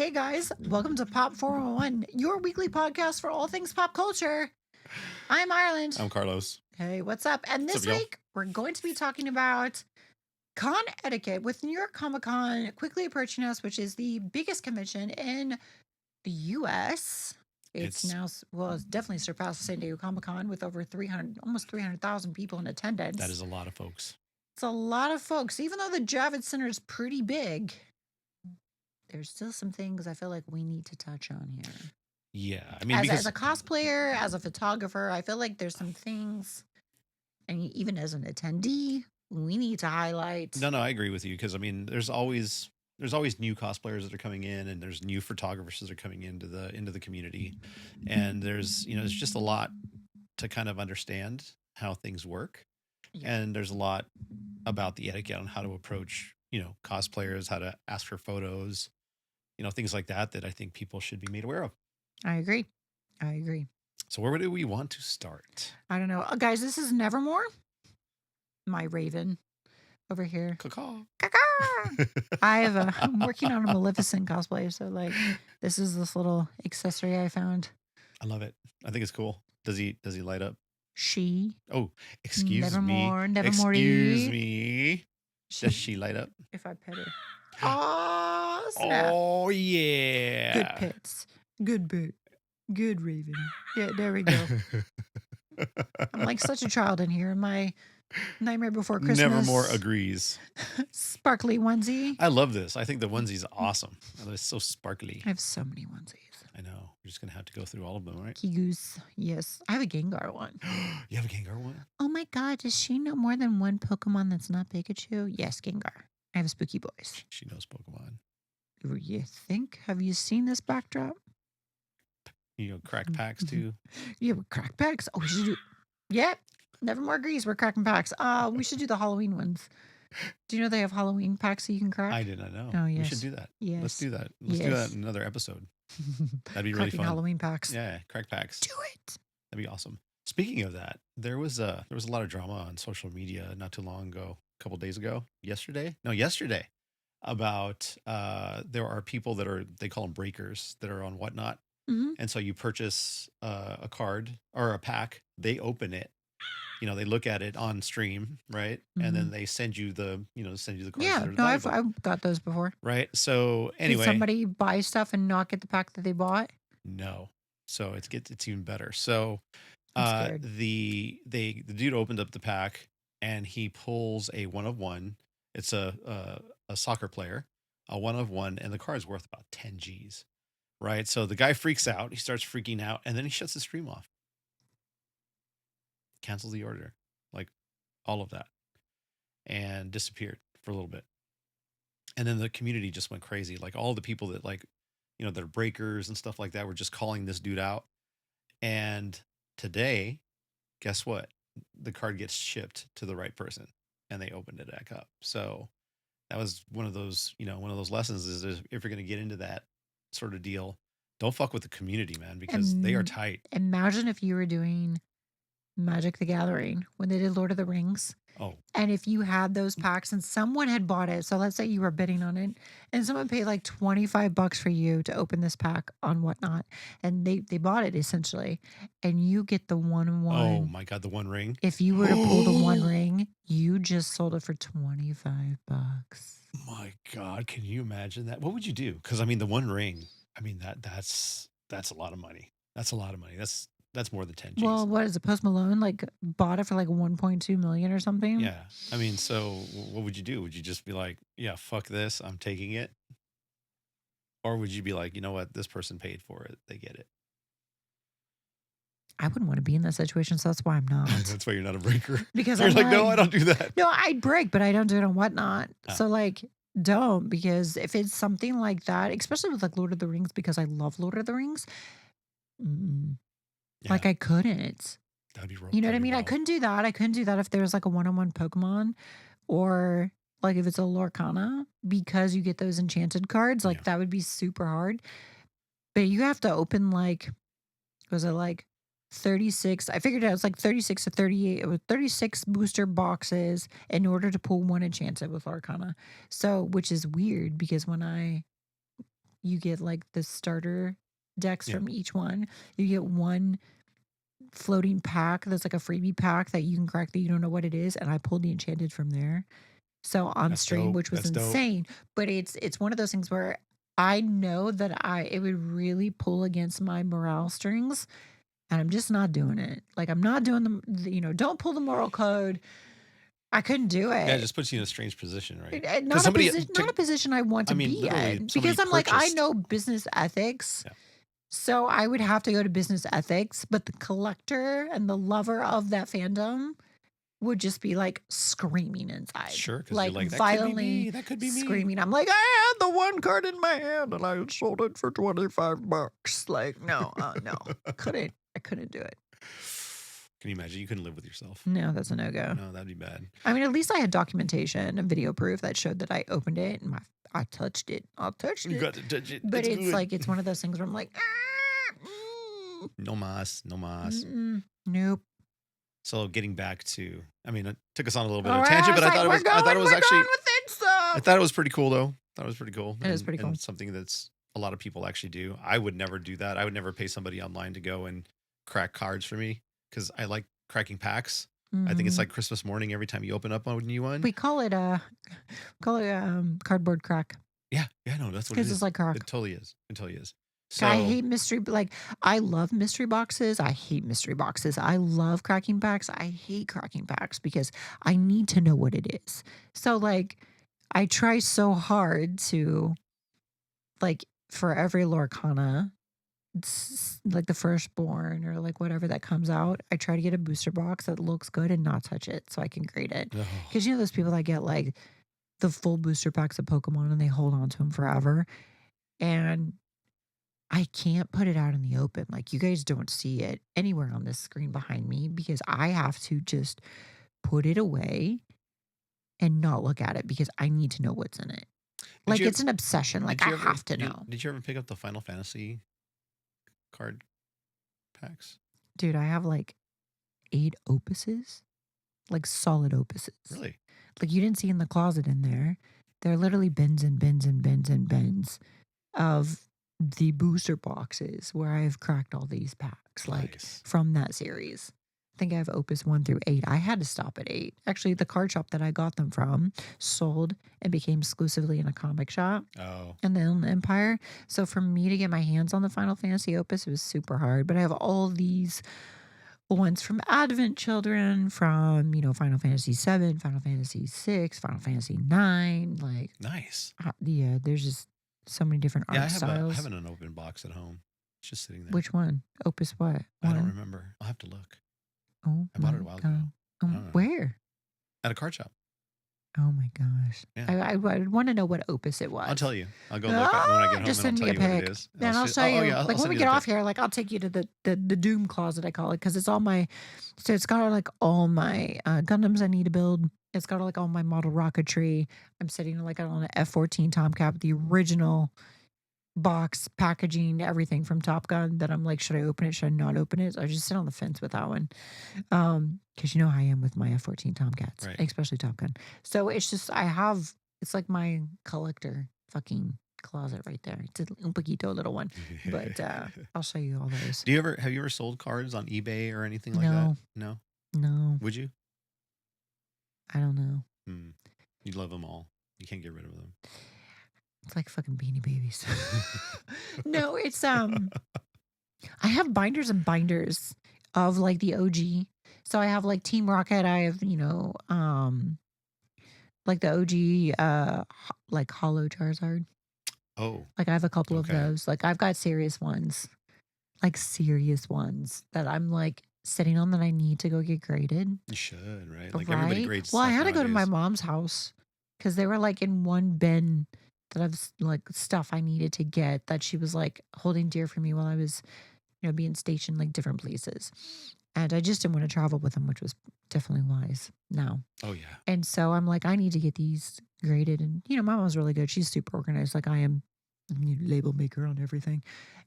Hey guys, welcome to Pop 401, your weekly podcast for all things pop culture. I'm Ireland. I'm Carlos. Hey, what's up? And What's this up, y'all? week, we're going to be talking about con etiquette with New York Comic Con quickly approaching us, which is the biggest convention in the US. It's It's now, it's definitely surpassed San Diego Comic Con with over 300, almost 300,000 people in attendance. that is a lot of folks. It's a lot of folks. Even though the Javits Center is pretty big, there's still some things I feel like we need to touch on here. Yeah, I mean, As a because cosplayer, as a photographer, I feel like there's some things, and even as an attendee, we need to highlight. no, I agree with you because I mean, there's always new cosplayers that are coming in, and there's new photographers that are coming into the community, and there's just a lot to kind of understand how things work, Yeah. and there's a lot about the etiquette on how to approach cosplayers, how to ask for photos, things like that I think people should be made aware of. I agree. So where do we want to start? I don't know. Guys, this is Nevermore. My raven over here. Caw-caw. I'm working on a Maleficent cosplay, so like this is this little accessory I found. I love it. I think it's cool. Does he light up? She. Oh, excuse Nevermore, me. Nevermore. Excuse me. Does she light up? If I pet her. Oh, snap. Oh yeah. Good pets. Good bit. Good raven. Yeah, there we go. I'm like such a child in here. My Nightmare Before Christmas. Nevermore agrees. Sparkly onesie. I love this. I think the onesie's awesome. It's so sparkly. I have so many onesies. I know. We're just gonna have to go through all of them, right? Kigus. Yes. I have a Gengar one. You have a Gengar one? Oh my god, does she know more than one Pokemon that's not Pikachu? Yes, Gengar. I have a spooky voice. She knows Pokemon. You think? Have you seen this backdrop? Crack packs too. Yeah, with crack packs. Oh, we should do. Yep. Nevermore agrees. We're cracking packs. We should do the Halloween ones. Do you know they have Halloween packs that you can crack? I did not know. Oh, yes. We should do that. Yes. Let's do that. Let's do that in another episode. That'd be really Cracking fun. Halloween packs. Yeah, crack packs. Do it. That'd be awesome. Speaking of that, there was a lot of drama on social media not too long ago, a couple days ago, yesterday, about there are people they call them breakers that are on Whatnot. Mm-hmm. And so you purchase a card or a pack, they open it, they look at it on stream, right? Mm-hmm. And then they send you the cards. Yeah, no, I've got those before. Right. So anyway, did somebody buy stuff and not get the pack that they bought? No. So it's even better. So the dude opened up the pack and he pulls a 1 of 1. It's a soccer player, a 1 of 1, and the card's worth about 10 G's. Right. So the guy freaks out. He starts freaking out, and then he shuts the stream off. Cancels the order, like all of that, and disappeared for a little bit. And then the community just went crazy. Like all the people that that are breakers and stuff like that were just calling this dude out. And today, guess what? The card gets shipped to the right person, and they opened it back up. So that was one of those lessons is if you're going to get into that sort of deal, don't fuck with the community, man, because they are tight. Imagine if you were doing Magic the Gathering when they did Lord of the Rings. Oh. And if you had those packs and someone had bought it, so let's say you were bidding on it and someone paid like $25 for you to open this pack on Whatnot, and they bought it essentially, and you get the 1 of 1. Oh my God, the one ring. If you were to pull the one ring, you just sold it for $25. My God, can you imagine that? What would you do? Because I mean, the one ring, I mean that's a lot of money. That's a lot of money. That's more than 10 G's. Well, what is it? Post Malone bought it for 1.2 million or something? Yeah. I mean, so what would you do? Would you just be like, yeah, fuck this, I'm taking it? Or would you be like, you know what, this person paid for it, they get it? I wouldn't want to be in that situation, so that's why I'm not. That's why you're not a breaker. Because you're like, no, I don't do that. No, I'd break, but I don't do it on Whatnot. Oh. So don't, because if it's something like that, especially with Lord of the Rings, because I love Lord of the Rings, yeah. I couldn't. That'd be wrong. You know what I mean? Wild. I couldn't do that. I couldn't do that if there was a 1-on-1 Pokemon, or if it's a Lorcana, because you get those enchanted cards. That would be super hard. But you have to open was it 36? I figured out it's 36 or 38. It was 36 booster boxes in order to pull one enchanted with Lorcana. So, which is weird because when I You get like the starter decks Yeah. from each one. You get one floating pack that's like a freebie pack that you can crack that you don't know what it is. And I pulled the enchanted from there. So on That's stream, dope. which was That's dope. insane. But it's one of those things where I know that it would really pull against my morale strings. And I'm just not doing it. Like I'm not doing don't pull the moral code. I couldn't do Yeah, it it. just puts you in a strange position, right? Not Because a somebody position, not took a position I want I to mean, be literally, in somebody because I'm like I purchased. know business ethics. Yeah. So I would have to go to business ethics, but the collector and the lover of that fandom would just be like screaming inside, Sure, because you're like like, "That could be violently me. That could be me." screaming. I'm like, I had the one card in my hand and I sold it for $25. Like, no, I couldn't do it. Can you imagine? You couldn't live with yourself. No, that's a no go. No, that'd be bad. I mean, at least I had documentation and video proof that showed that I opened it and I touched it. I touched You it. got to touch it. But It's it's good. like, it's one of those things where I'm like, No mas, no mas. nope. So getting back to, I mean, it took us on a little bit All of a right, I tangent, was but like, I thought it was we're actually, going with it, I so. thought it was pretty cool though. Thought it was pretty cool, It is pretty cool. and something that's a lot of people actually do. I would never do that. I would never pay somebody online to go and crack cards for me because I like cracking packs. I think it's Mhm. like Christmas morning every time you open up a new one. We call it cardboard crack Yeah, no, that's what it because it's is. like crack. It totally is. It totally is. I So hate like I love mystery boxes. I hate mystery boxes. I love cracking packs. I hate cracking packs because I need to know what it is. So like I try so hard to like for every Lorcana, like the firstborn or like whatever that comes out, I try to get a booster box that looks good and not touch it so I can grade it. oh, Because you know those people that get like the full booster packs of Pokemon and they hold on to them forever. And I can't put it out in the open. Like you guys don't see it anywhere on this screen behind me because I have to just put it away and not look at it because I need to know what's in it. did Like you it's an obsession. Like did I you ever have to know. did you ever pick up the Final Fantasy card packs? Dude, I have like 8 opuses, like solid opuses. Really? Like you didn't see in the closet in there. There are literally bins and bins and bins and bins of the booster boxes where I have cracked all these packs, like Nice. from that series. I think I have Opus 1 through 8. I had to stop at 8. Actually, the card shop that I got them from sold and became exclusively in a comic shop Oh, and then Empire. So for me to get my hands on the Final Fantasy Opus, it was super hard. But I have all these ones from Advent Children, from, Final Fantasy 7, Final Fantasy 6, Final Fantasy 9. Like, nice. yeah, there's just so many different Yeah, art I styles. have an unopened box at home. It's just sitting there. Which one? Opus what? I don't One? remember. I'll have to look. Oh I bought my it a while ago. god. I don't know. Where? At a card shop. Oh my gosh. Yeah. I want to know what Opus it was. I'll tell you. I'll go look up when I get home Just and I'll send tell me a you what it pic. is. And I'll show you. Oh, yeah, I'll Like when send we you get the off pic. here, like I'll take you to the doom closet, I call it, because it's all my. So it's got like all my Gundams I need to build. It's got like all my model rocketry. I'm sitting like on an F-14 Tomcat, the original box packaging, everything from Top Gun. That I'm like, should I open it? Should I not open it? So I just sit on the fence with that one, because you know how I am with my F-14 Tomcats, Right. especially Top Gun. So it's just it's like my collector fucking closet right there. It's un poquito little one, but I'll show you all those. Have you ever sold cards on eBay or anything like that? No. No. No, Would you? I don't know. You love them all. You can't get rid of them. It's like fucking Beanie Babies. No, it's I have binders and binders of like the OG. So I have like Team Rocket. I have like the OG like hollow Charizard. Oh, Like I have a couple of okay. those. Like I've got serious ones, like serious ones that I'm like sitting on that I need to go get graded. You should, right? Like everybody Right? grades Well, I stuff had to go to my nowadays. mom's house because they were like in one bin that I've like stuff I needed to get that she was like holding dear for me while I was, being stationed like different places. And I just didn't want to travel with them, which was definitely wise now. Oh, yeah. And so I'm like, I need to get these graded. And, my mom's really good. She's super organized. Like I am label maker on everything.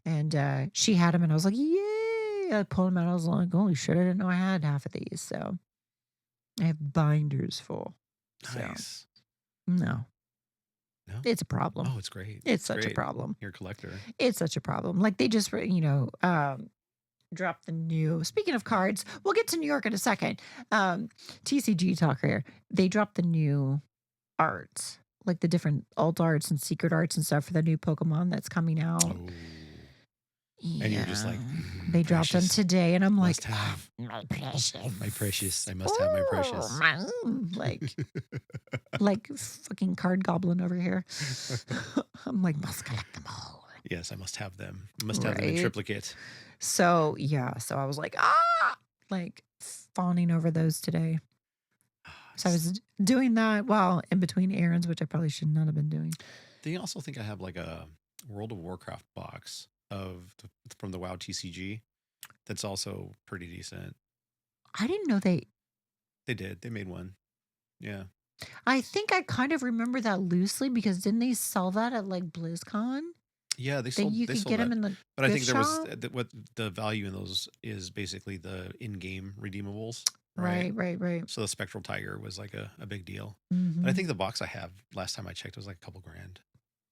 And she had them and I was like, yay. I pulled them out. I was like, holy shit, I didn't know I had half of these. So I have binders full. So Nice. no. No? It's a problem. Oh, it's great. It's It's such a great. problem. You're a collector. It's such a problem. Like, they just, dropped the new speaking of cards, we'll get to New York in a second. Um, TCG talk here. They dropped the new art, like the different alt arts and secret arts and stuff for the new Pokemon that's coming out. Oh. And you're just Yeah. like, They dropped them precious. today, and I'm like, Must "Oh, have. my precious. My precious. I must have my Oh, precious. my like fucking card goblin over here. I'm like, must collect them all. Yes, I must have them. Must have them in Right? triplicate. So, yeah, so I was like fawning over those today. Ah, So I was doing that while in between errands, which I probably should not have been doing. They also think I have like a World of Warcraft box from the WoW TCG. That's also pretty decent. I didn't know they. They did. They made one. Yeah. I think I kind of remember that loosely because didn't they sell that at like BlizzCon? Yeah, That you they could sold get them that. in the But I gift think there was shop? what the value in those is basically the in-game redeemables, right? Right, right, right. So the Spectral Tiger was like a big deal. But I Mm-hmm. think the box I have last time I checked was like a couple grand.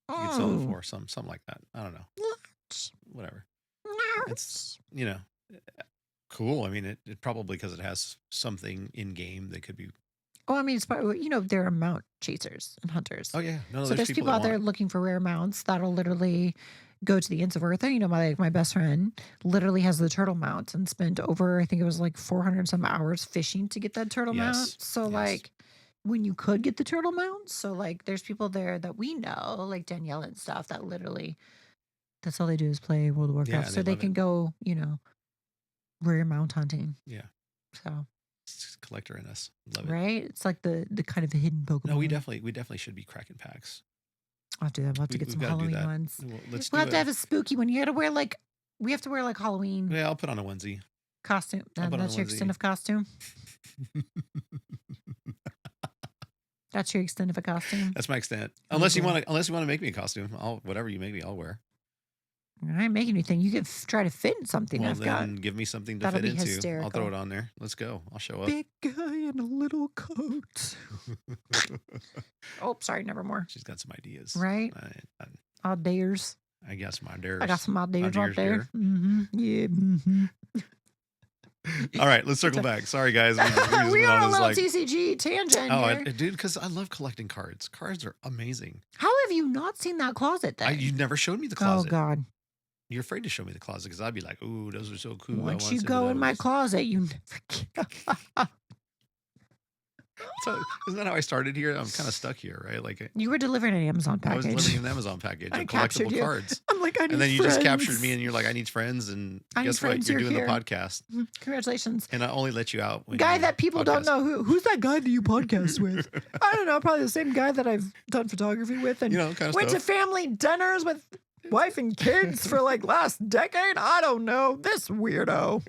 You could sell it Oh, for something like that. I don't know. what? Whatever. It's What? cool. I mean, it probably because it has something in game that could be. Oh, I mean, it's probably, there are mount chasers and hunters. Oh yeah, no, So there's there's people people that out want there it. looking for rare mounts that'll literally go to the ends of earth. And, my best friend literally has the turtle mount and spent over, I think it was like 400 some hours fishing to get that turtle Yes, mount. So yes, like when you could get the turtle mount, so like there's people there that we know, like Danielle and stuff, that literally that's all they do is play World of yeah, Warcraft. and So they they love it. can go, rare mount hunting. Yeah, So it's collector in us. Love it. right, it's like the kind of hidden No, we Pokemon. definitely should be cracking packs. I'll have to do that. We'll have to get We've some got to do Halloween that. ones. Well, let's We'll do have to it. have a spooky one. You gotta wear like we have to wear like Halloween Yeah, I'll put on a onesie. costume. I'll put on a That's your extent onesie. of costume. That's your extent of a costume. That's my extent. Oh Unless you boy. want to make me a costume, whatever you make me, I'll wear. I ain't making anything. You can try to fit in something Well, I've got. then give me something to That'll fit be into. I'll throw hysterical. it on there. Let's go. I'll show up. Big guy in a little coat. Oh, sorry, never more. She's got some ideas. Right? Ideas. I got some I ideas. got some ideas right Ideas there. here. Mm-hmm. Yeah. Mm-hmm. All right, let's circle back. Sorry, guys. We just We went are on on a this little like, TCG tangent oh, here. dude, because I love collecting cards. Cards are amazing. How have you not seen that closet then? You never showed me the Oh closet. God. You're afraid to show me the closet because I'd be like, "Ooh, those are so cool." Once you go in my closet, you never get. So isn't that how I started here? I'm kind of stuck here, right? Like You were delivering an Amazon I was package. delivering an Amazon package I of captured collectible you. cards. I'm like, I need And then you friends. just captured me and you're like, I need friends. And I need guess what? friends, You're you're doing here. the podcast. Congratulations. And I only let you out when Guy you that people don't podcast. know who's that guy that you podcast with? I don't know, probably the same guy that I've done photography with and kind of went stuff. to family dinners with wife and kids for like last decade. I don't know. This weirdo.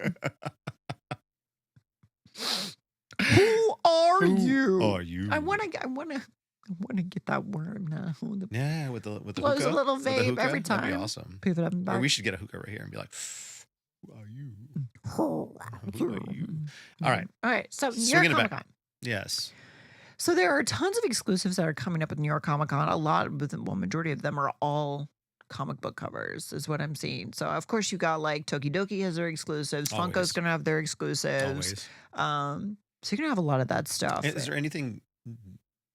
Who are you? Who are you? I wanna get that worm now. The Yeah, with the blows hookah. a little With the vape hookah? every That'd be time. awesome. Pivot up and Or back. we should get a hookah right here and be like, who are you? Who Who are you? All right. All right. So New York Swinging it Comic back. Con. Yes. So there are tons of exclusives that are coming up at New York Comic Con. A lot, majority of them are all comic book covers, is what I'm seeing. So of course you got like Tokidoki has their exclusives. Funko's Always. gonna have their exclusives. Always. So you're gonna have a lot of that stuff. Is there anything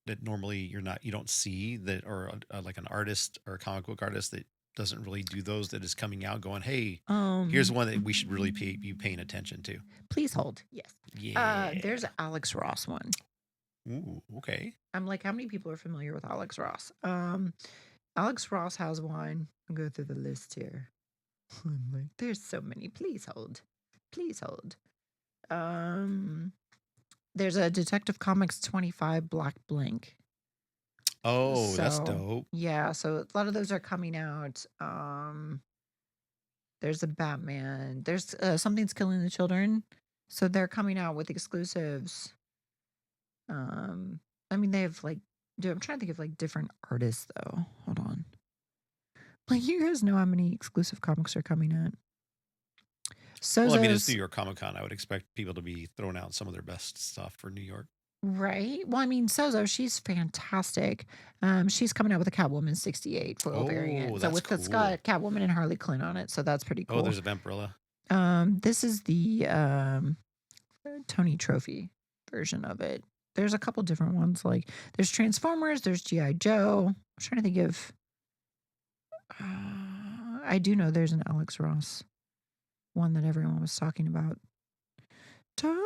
that normally you don't see that, or like an artist or a comic book artist that doesn't really do those, that is coming out going, hey, here's one that we should really be paying attention to? Please hold. Yes. Yeah. There's an Alex Ross one. Ooh, okay. I'm like, how many people are familiar with Alex Ross? Alex Ross has one. I'll go through the list here. I'm like, there's so many. Please hold. Please hold. There's a Detective Comics 25 Black Blank. Oh, that's So, dope. Yeah, so a lot of those are coming out. There's a Batman. There's Something's Killing the Children. So they're coming out with exclusives. I mean, they have like, dude, I'm trying to think of like different artists though. Hold on. Like, you guys know how many exclusive comics are coming out. So Well, I mean, it's New York Comic Con. I would expect people to be throwing out some of their best stuff for New York. Right? Well, I mean, Sozo, she's fantastic. She's coming out with a Catwoman 68 foil Oh, variant. So that's with it's cool. got Catwoman and Harley Quinn on it, so that's pretty Oh, cool. there's a Vampirella. This is the Tony Trophy version of it. There's a couple different ones. Like there's Transformers, there's GI Joe. I'm trying to think of. I do know there's an Alex Ross one that everyone was talking about. Ta-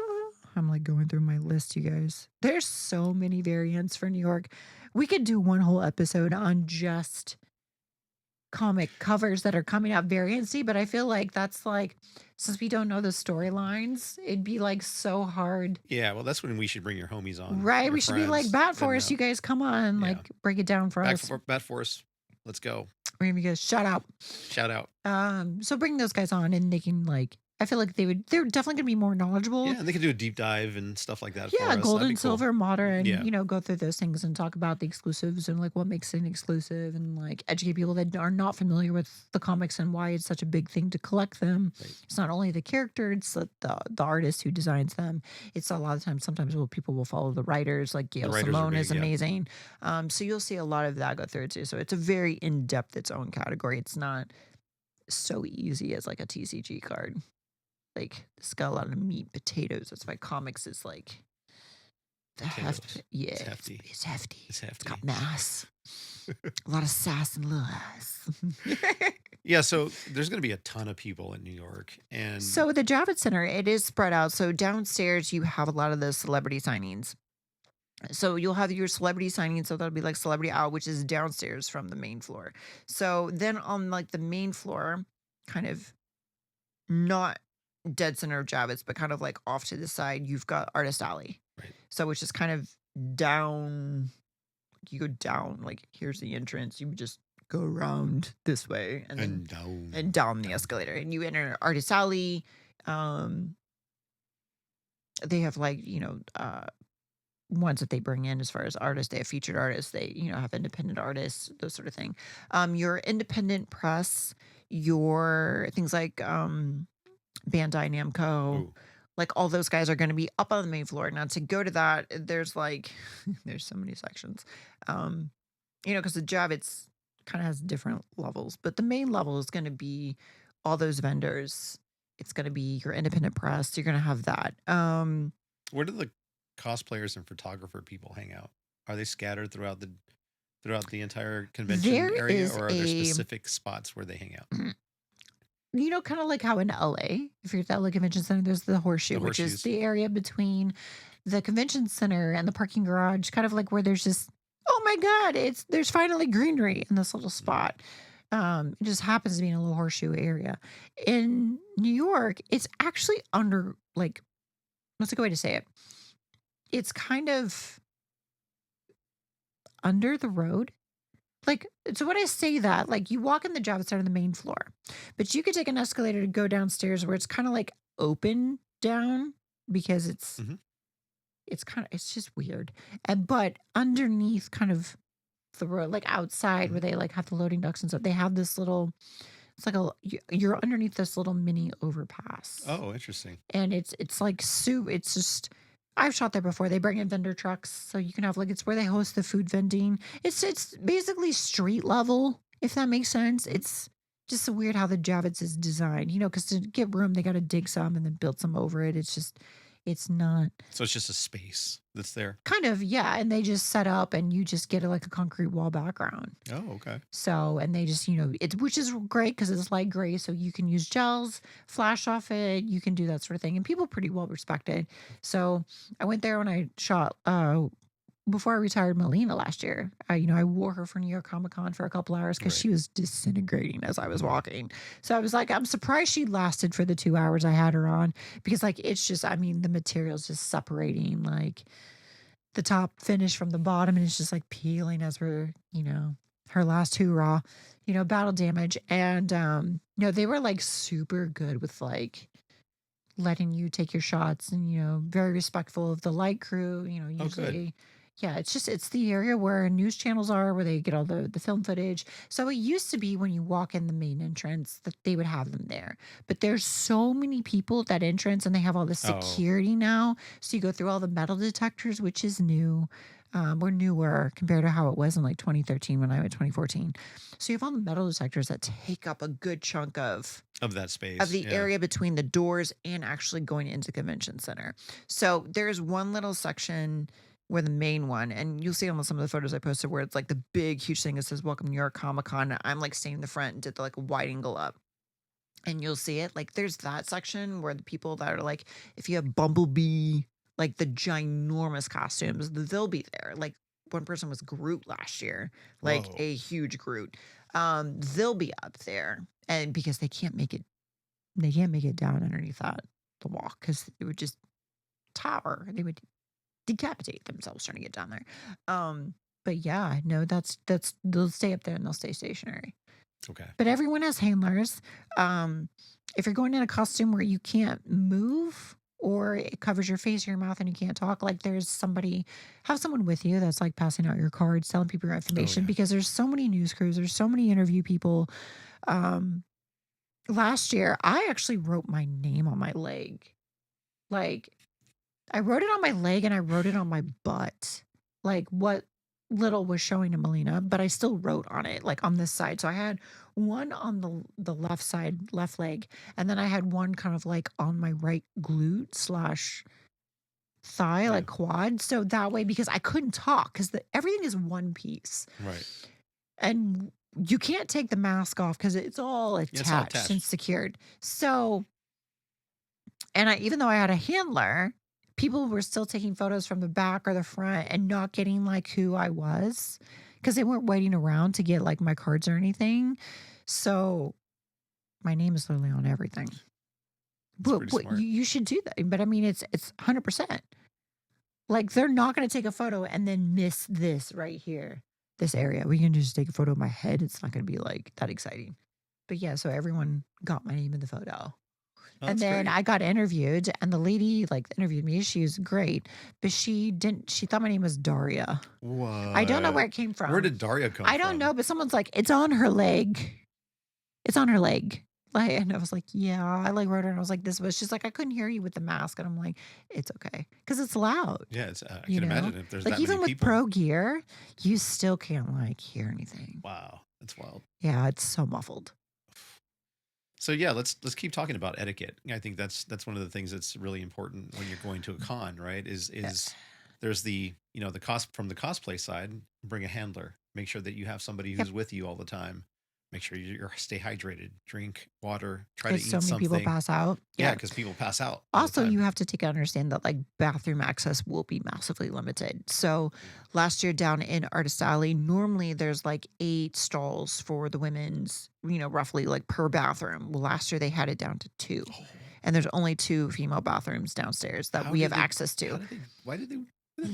I'm like going through my list, you guys. There's so many variants for New York. We could do one whole episode on just comic covers that are coming out variancy, but I feel like that's like since we don't know the storylines, it'd be like so hard. Yeah, well, that's when we should bring your homies on, Right? your We should be like friends. Bat Then, Forest, you guys come on, yeah, like break it down for back us. for Bat Force. Let's go. We're gonna be guys, shout out. Shout out. So bring those guys on and they can like I feel like they're definitely gonna be more knowledgeable. Yeah, and they can do a deep dive and stuff like that Yeah, for us. gold That'd be and cool. silver, modern, Yeah, go through those things and talk about the exclusives and like what makes it an exclusive and like educate people that are not familiar with the comics and why it's such a big thing to collect them. right. It's not only the character, it's the artist who designs them. It's a lot of times, sometimes people will follow the writers, like The Gail writers are Simone big. is Yeah, amazing. So you'll see a lot of that go through it too. So it's a very in depth, its own category. It's not so easy as like a TCG card. Like it's got a lot of meat, potatoes. That's why comics is like the potatoes. heft, yeah, It's hefty. it's hefty. It's It's got hefty. mass, a lot of sass and lies. Yeah, so there's going to be a ton of people in New York, and So the Javits Center, it is spread out. So downstairs, you have a lot of the celebrity signings. So you'll have your celebrity signings. So that'll be like Celebrity Out, which is downstairs from the main floor. So then on like the main floor, kind of not dead center of Javits, but kind of like off to the side, you've got Artist Alley. right, So which is kind of down, you go down, like here's the entrance. You would just go around this way and then and down, and down the down. escalator and you enter Artist Alley. Um they have like, ones that they bring in as far as artists. They have featured artists, they, have independent artists, those sort of thing. Your independent press, your things like Bandai Namco, Ooh, like all those guys are going to be up on the main floor. Now to go to that, there's like there's so many sections. Um, because the job it's kind of has different levels, but the main level is going to be all those vendors. It's going to be your independent press. You're going to have that. where do the cosplayers and photographer people hang out? Are they scattered throughout the entire convention There area, is or are there a specific spots where they hang out? kind of like how in LA, if you're at the LA Convention Center, there's the horseshoe, The which is horseshoes. the area between the convention center and the parking garage, kind of like where there's just, oh my God, there's finally greenery in this little Mhm. spot. It just happens to be in a little horseshoe area. In New York, it's actually under like, what's a good way to say it? It's kind of under the road. Like, so when I say that, like you walk in the job, it's on the main floor, but you could take an escalator to go downstairs where it's kind of like open down because Mhm. it's just weird. And but underneath kind of the road, like outside where Mhm. they like have the loading docks and stuff, they have this little, it's like you're underneath this little mini overpass. Oh, interesting. And it's like soup. It's just I've shot there before. They bring in vendor trucks, so you can have like it's where they host the food vending. It's basically street level, if that makes sense. Mhm. It's just so weird how the Javits is designed, because to get room, they got to dig some and then build some over it. It's just, it's not So it's just a space that's there. kind of, yeah. And they just set up and you just get like a concrete wall background. Oh, okay. So, and they just, it's which is great because it's light gray. So you can use gels, flash off it, you can do that sort of thing. And people pretty well respect it. So I went there when I shot before I retired Melina last year. I wore her for New York Comic Con for a couple hours because Right. she was disintegrating as I was Mhm. walking. So I was like, I'm surprised she lasted for the 2 hours I had her on because like it's just, I mean, the material's just separating like the top finish from the bottom and it's just like peeling as we're, her last hoorah, battle damage. And they were like super good with like letting you take your shots and, very respectful of the light crew, Oh, good. usually Yeah, it's the area where news channels are, where they get all the film footage. So it used to be when you walk in the main entrance that they would have them there. But there's so many people at that entrance and they have all the Oh, security now. So you go through all the metal detectors, which is new. Or newer compared to how it was in like 2013 when I went 2014. So you have all the metal detectors that take up a good chunk of that of space. the Yeah. area between the doors and actually going into the convention center. So there's one little section where the main one, and you'll see on some of the photos I posted where it's like the big, huge thing that says "Welcome New York Comic Con." I'm like staying in the front and did the like wide angle up, and you'll see it. Like there's that section where the people that are like, if you have Bumblebee, like the ginormous costumes, they'll be there. Like one person was Groot last year, like Whoa. a huge Groot. They'll be up there, and because they can't make it down underneath the walk because it would just tower. They would decapitate themselves trying to get down there. But yeah, no, that's they'll stay up there and they'll stay stationary. Okay. But everyone has handlers. Um, if you're going in a costume where you can't move or it covers your face or your mouth and you can't talk, like there's somebody, have someone with you that's like passing out your cards, telling people your Oh information yeah. because there's so many news crews, there's so many interview people. Um, Last year, I actually wrote my name on my leg. Like, I wrote it on my leg and I wrote it on my butt. Like, what little was showing to Melina, but I still wrote on it, like, on this side. So I had one on the left side, left leg, and then I had one kind of, like, on my right glute/thigh, slash thigh, Yeah. like, quad. So that way because I couldn't talk 'cause everything is one piece. Right. And you can't take the mask off because it's all Yeah, it's all attached and attached. secured. So and even though I had a handler, people were still taking photos from the back or the front and not getting like who I was because they weren't waiting around to get like my cards or anything. So my name is literally on everything. It's pretty But smart. you should do that. But I mean, it's 100%. Like they're not going to take a photo and then miss this right here, this area. We can just take a photo of my head. It's not going to be like that exciting. But yeah, so everyone got my name in the photo. Oh, And that's then great. I got interviewed, and the lady, like, interviewed me, she was great, but she thought my name was Daria. I don't know What? where it came Where from. did Daria come I don't from? know, but someone's like, "It's on her leg. It's on her leg." Like, and I was like, "Yeah." I, like, wrote her, and I was like, "This was" she's like, "I couldn't hear you with the mask." And I'm like, "It's okay, because it's loud." Yeah, it's I You can know? imagine if there's Like, that many even with people. pro gear, you still can't, like, hear anything. Wow, that's wild. Yeah, it's so muffled. So yeah, let's keep talking about etiquette. I think that's one of the things that's really important when you're going to a con, right? Is Yes. there's the the cost from the cosplay side, bring a handler. Make sure that you have somebody Yep. who's with you all the time. Make sure you're stay hydrated, drink water, try to Because so eat many people something. pass out. Yeah, Yeah. because people pass out all the Also, you time. have to take understand that like bathroom access will be massively limited. So last year down in Artist Alley, normally there's like 8 stalls for the women's, roughly like per bathroom. Well, last year they had it down to 2. Oh, And there's only 2 female bathrooms downstairs that how we have did they? access How to. did they? Why did they? do that?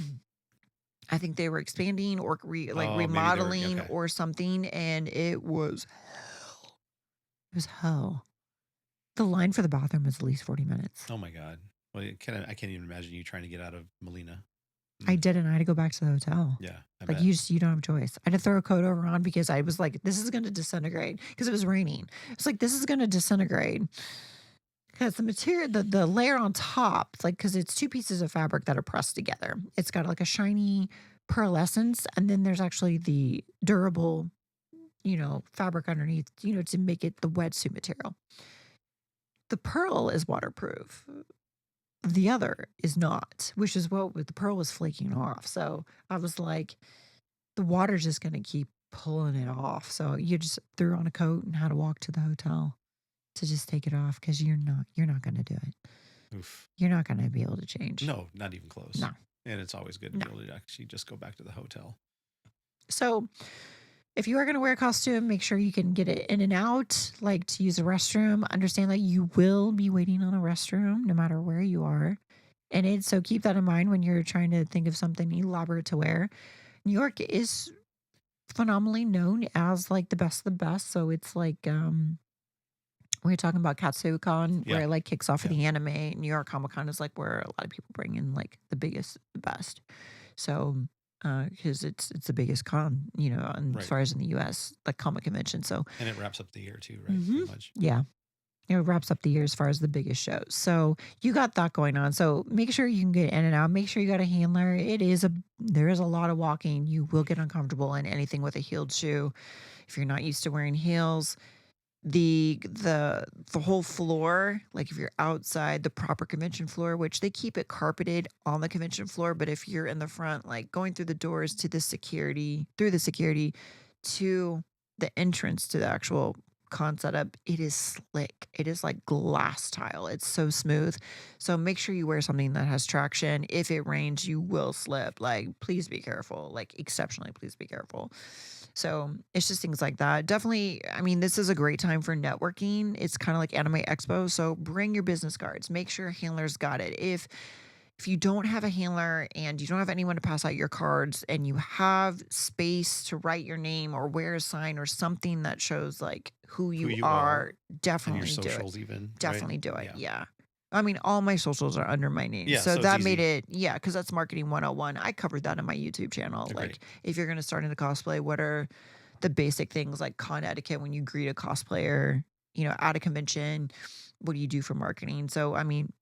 I think they were expanding or Oh, maybe they were remodeling okay. or something, and it was hell. It was hell. The line for the bathroom was at least 40 minutes. Oh my god. Well, I can't even imagine you trying to get out of Molina. I Mm, didn't. I had to go back to the hotel. yeah, I Like, bet. you don't have a choice. I had to throw a coat over on because I was like, "This is gonna disintegrate because it was raining. It's like, "This is gonna disintegrate because the material the layer on top, like because it's 2 pieces of fabric that are pressed together. It's got, like, a shiny pearlescence, and then there's actually the durable, fabric underneath, to make it the wetsuit material. The pearl is waterproof. The other is not, which is what the pearl was flaking off. So I was like, the water's just gonna keep pulling it off. So you just threw on a coat and had to walk to the hotel to just take it off because you're not gonna do it. Oof. You're not gonna be able to change. No, not even close. No, And it's always good to no. be able to actually just go back to the hotel. So if you are gonna wear a costume, make sure you can get it in and out, like to use a restroom. Understand that you will be waiting on a restroom no matter where you are. And so keep that in mind when you're trying to think of something elaborate to wear. New York is phenomenally known as like the best of the best. So it's like we were talking about Katsucon, where Yeah, it like kicks off for yeah. the anime. New York Comic Con is like where a lot of people bring in like the biggest, the best. So because it's the biggest con, as Right. far as in the US, like comic convention. So, And it wraps up the year too, right? hmm Pretty much. yeah, it wraps up the year as far as the biggest shows. So you got that going on. So make sure you can get in and out. Make sure you got a handler. There is a lot of walking. You will get uncomfortable in anything with a heeled shoe if you're not used to wearing heels. The whole floor, like if you're outside the proper convention floor, which they keep it carpeted on the convention floor, but if you're in the front, like going through the doors to the security, through the security to the entrance to the actual con setup, it is slick. It is like glass tile. It's so smooth. So make sure you wear something that has traction. If it rains, you will slip. Like, please be careful. Like, exceptionally, please be careful. So it's just things like that. Definitely, I mean, this is a great time for networking. It's kind of like Anime Expo. So bring your business cards. Make sure handlers got it. If you don't have a handler and you don't have anyone to pass out your cards and you have space to write your name or wear a sign or something that shows like who Who you you are are, and your definitely do it. socials even, right? Definitely do it. Yeah. Yeah. I mean, all my socials are under my name. Yeah, So so it's that made easy. it, yeah, because that's marketing 101. I covered that on my YouTube channel. Great. Like, if you're going to start into cosplay, what are the basic things like con etiquette when you greet a cosplayer, at a convention? What do you do for marketing? So, I mean,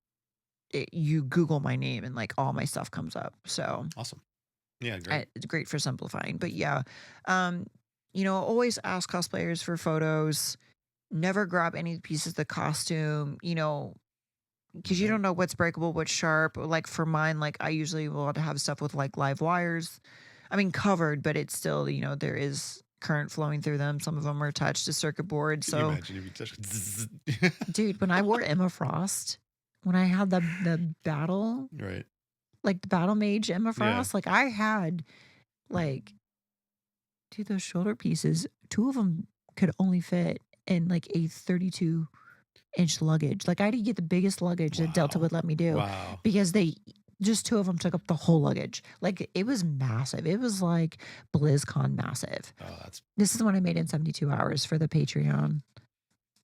you Google my name and like all my stuff comes up. So Awesome. Yeah, great. it's great for simplifying. But yeah, um, always ask cosplayers for photos. Never grab any pieces of the costume, because you Nope. don't know what's breakable, what's sharp. Like for mine, like I usually will have stuff with like live wires. I mean, covered, but it's still, there is current flowing through them. Some of them are attached to circuit boards. Can you So, imagine if you touch dude, when I wore Emma Frost, when I had the battle, Right. like the battle mage Emma Yeah. Frost, like I had like, dude, those shoulder pieces, two of them could only fit in like a 32-inch luggage. Like I had to get the biggest luggage that Delta Wow. would let me do Wow. because they just two of them took up the whole luggage. Like it was massive. It was like BlizzCon massive. Oh, that's This is what I made in 72 hours for the Patreon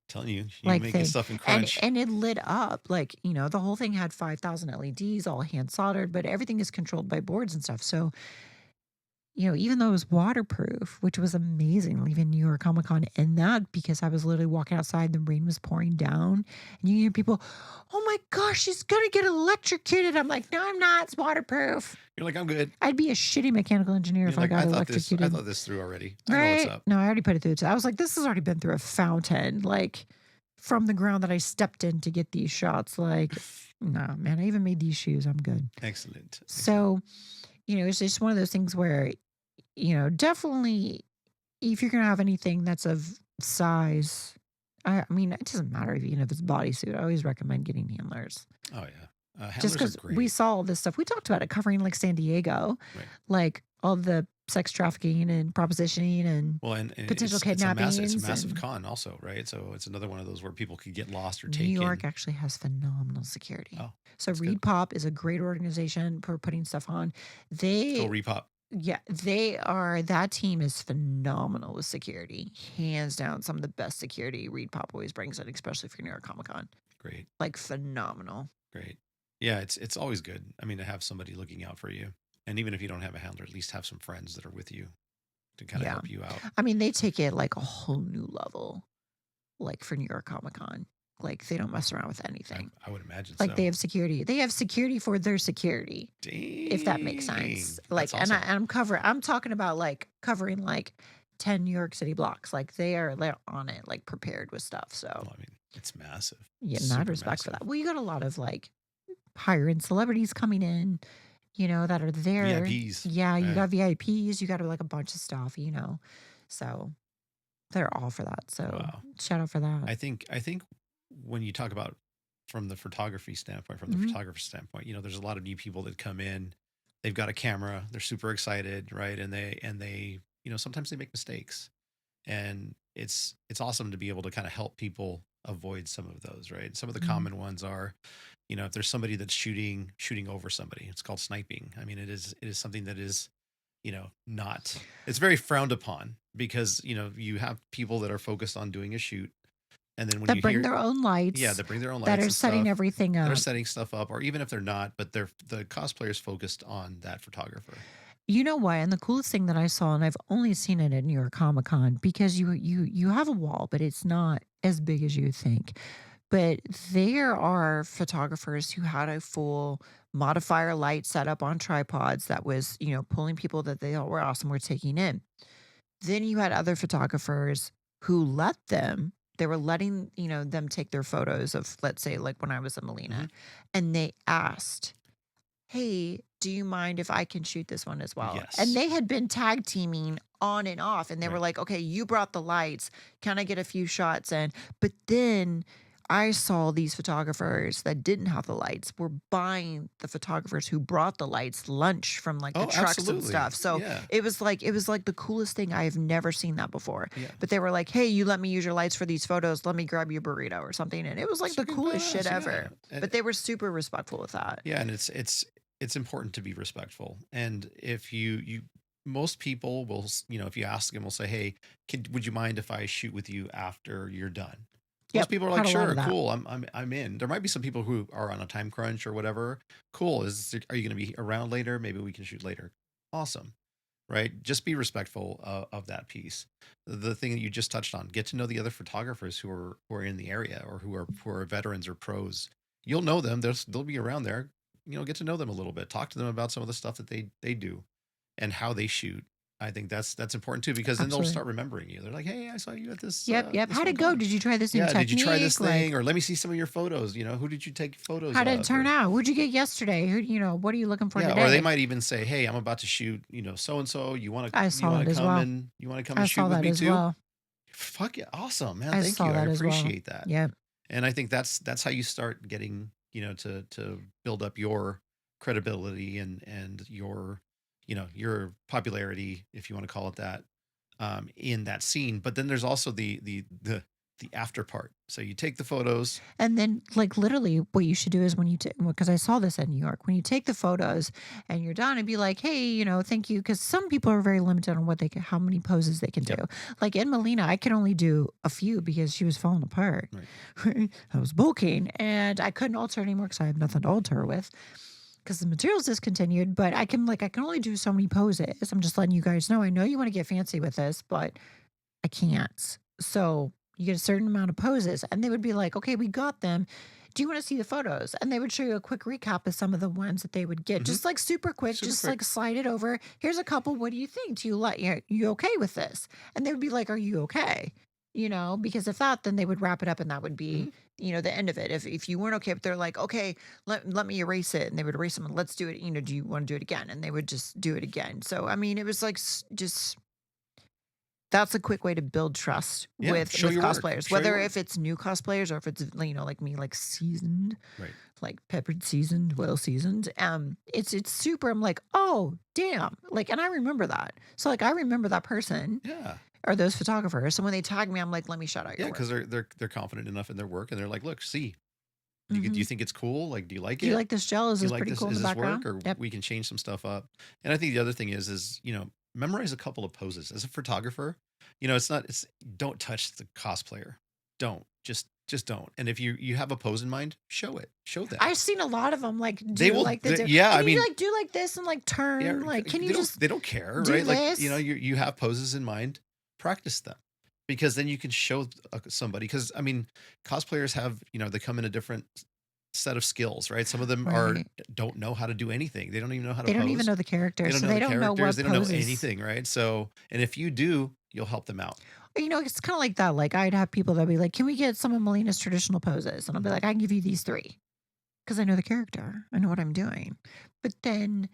telling you, you like making thing. stuff in And crunch. and it lit up like, the whole thing had 5,000 LEDs all hand soldered, but everything is controlled by boards and stuff. So even though it was waterproof, which was amazing leaving New York Comic Con and that because I was literally walking outside, the rain was pouring down, and you hear people, oh my gosh, she's gonna get electrocuted. I'm like, no, I'm not. It's waterproof. You're like, I'm good. I'd be a shitty mechanical engineer You're if I like, got I electrocuted. thought this through already. I know what's Right? up. No, I already put it through. I was like, this has already been through a fountain, like from the ground that I stepped in to get these shots. Like, no, man, I even made these shoes. I'm good. Excellent. Excellent. So, it's just one of those things where definitely if you're gonna have anything that's of size, I mean, it doesn't matter even if it's bodysuit. I always recommend getting handlers. Oh yeah. Just Handlers are because we great. saw all this stuff. We talked about it covering like San Diego, Right. like all the sex trafficking and propositioning and Well, and potential it's a kidnappings. massive And con also, right? So it's another one of those where people could get lost or New York taken. actually has phenomenal security. Oh, So that's good. Reed Pop is a great organization for putting stuff on. Go They repop. Yeah, that team is phenomenal with security. Hands down, some of the best security Reed Pop always brings in, especially for New York Comic Con. Great. Like phenomenal. Great. Yeah, it's always good. I mean, to have somebody looking out for you. And even if you don't have a handler, at least have some friends that are with you to kind of Yeah. help you out. I mean, they take it like a whole new level, like for New York Comic Con. Like they don't mess around with anything. I would imagine Like they so. have security. They have security for their security, if that makes sense. Dang. Like, That's awesome. I'm talking about like covering like 10 New York City blocks. Like they're on it, like prepared with stuff. So Well, I mean, it's massive. yeah, mad Super respect for massive. that. Well, you got a lot of like higher end celebrities coming in, that are there. VIPs. Yeah, you Right. got VIPs, you got like a bunch of stuff, So they're all for that. So Wow. shout out for that. I think when you talk about from the photography standpoint, from the Mhm. photographer standpoint, there's a lot of new people that come in. They've got a camera. They're super excited, right? And they sometimes they make mistakes, and it's awesome to be able to kind of help people avoid some of those, right? Some of the Mhm. common ones are, if there's somebody that's shooting over somebody, it's called sniping. I mean, it is something that is not, it's very frowned upon because you have people that are focused on doing a shoot, and then when That you bring hear, their own yeah, lights, they bring their own that lights are and setting stuff, everything that are up. setting stuff up, or even if they're not, but they're the cosplayers focused on that photographer. You know what? And the coolest thing that I saw, and I've only seen it at New York Comic Con, because you have a wall, but it's not as big as you think. But there are photographers who had a full modifier light set up on tripods that was, pulling people that they thought were awesome, were taking in. Then you had other photographers who let them, they were letting, them take their photos of, let's say, like when I was in Hmm. Molina, and they asked, "Hey, do you mind if I can shoot this one as well?" And Yes. they had been tag teaming on and off, and they were Right. like, "Okay, you brought the lights. Can I get a few shots in?" But then I saw these photographers that didn't have the lights were buying the photographers who brought the lights lunch from like the Oh, trucks and absolutely. stuff. So Yeah. it was like the coolest thing. I have never seen that before. Yeah. But they were like, "Hey, you let me use your lights for these photos. Let me grab you a burrito or something." And it was like the Super coolest shit badass. Yeah. ever. But they were super respectful with that. Yeah, and it's important to be respectful. And if you most people will, if you ask them, will say, "Hey, would you mind if I shoot with you after you're done?" Most Yep, people are like, had a lot "Sure, of that. cool, I'm in." There might be some people who are on a time crunch or whatever. Cool. Are you going to be around later? Maybe we can shoot later. Awesome. Right? Just be respectful of that piece. The thing that you just touched on, get to know the other photographers who are in the area, or who are veterans or pros. You'll know them. They'll be around there. Get to know them a little bit. Talk to them about some of the stuff that they do and how they shoot. I think that's important too, because then they'll Absolutely. start remembering you. They're like, "Hey, I saw you at this Yep, yep. this How'd one it go? con. Did you try this new Yeah, did you try this technique? thing? Like, Or let me see some of your photos. Who did you take photos how did it of?" turn Or out? What'd you get yesterday? What are you looking for yeah, or they today? might even say, "Hey, I'm about to shoot, so and so. You want to I you saw want that to as come well. and I shoot saw with that me as too?" well. Fuck yeah, awesome, man. I Thank saw you. I that as well. appreciate that. Yep. And I think that's how you start getting, to build up your credibility and your popularity, if you want to call it that, in that scene. But then there's also the after part. So you take the photos. And then, like, literally, what you should do is when you take, because I saw this in New York, when you take the photos and you're done, and be like, "Hey, thank you," because some people are very limited on how many poses they can do. Yep. Like in Melina, I could only do a few because she was falling apart. Right. I was bulking, and I couldn't alter anymore because I have nothing to alter with, because the material's discontinued. But I can only do so many poses. I'm just letting you guys know. I know you want to get fancy with this, but I can't. So you get a certain amount of poses, and they would be like, "Okay, we got them. Do you want to see the photos?" And they would show you a quick recap of some of the ones that they would get, Hmm. just like super quick, Super just quick. like slide it over. Here's a couple. What do you think? Do you like? You okay with this? And they would be like, "Are you okay?" Because if not, then they would wrap it up, and that would be, Hmm. the end of it. If you weren't okay, but they're like, "Okay, let me erase it," and they would erase them, and let's do it. Do you want to do it again? And they would just do it again. So I mean, it was like just, that's a quick way to build trust Yeah. with Show with your work. cosplayers, Show your whether work. if it's new cosplayers or if it's, like me, like seasoned, Right. like peppered seasoned, well seasoned. It's super. I'm like, "Oh, damn." Like, and I remember that. So like I remember that person Yeah. or those photographers. So when they tag me, I'm like, "Let me shout out Yeah, your because work." they're confident enough in their work, and they're like, "Look, see, do Mhm. you think it's cool? Like, do you like "Do you it? like this gel? Is Do you this like pretty this? cool in Is the this work, background?" or Yep. we can change some stuff up?" And I think the other thing is memorize a couple of poses as a photographer. It's not it's don't touch the cosplayer. Don't just don't. And if you have a pose in mind, show them. I've seen a lot of them like They do will. like the Yeah, I can you mean, like do like this and like yeah, turn, like can you just they don't care, do right? Like, this? you have poses in mind, practice them, because then you can show somebody. Because I mean, cosplayers have, they come in a different set of skills, right? Some of them Right. don't know how to do anything. They don't even know how to They don't even pose. know the character, They don't so know they the don't know characters. what They don't know poses. anything, right? So, and if you do, you'll help them out. It's kinda like that, like, I'd have people that'd be like, "Can we get some of Melina's traditional poses?" And I'll be Mhm. like, "I can give you these 3 because I know the character. I know what I'm doing." But then,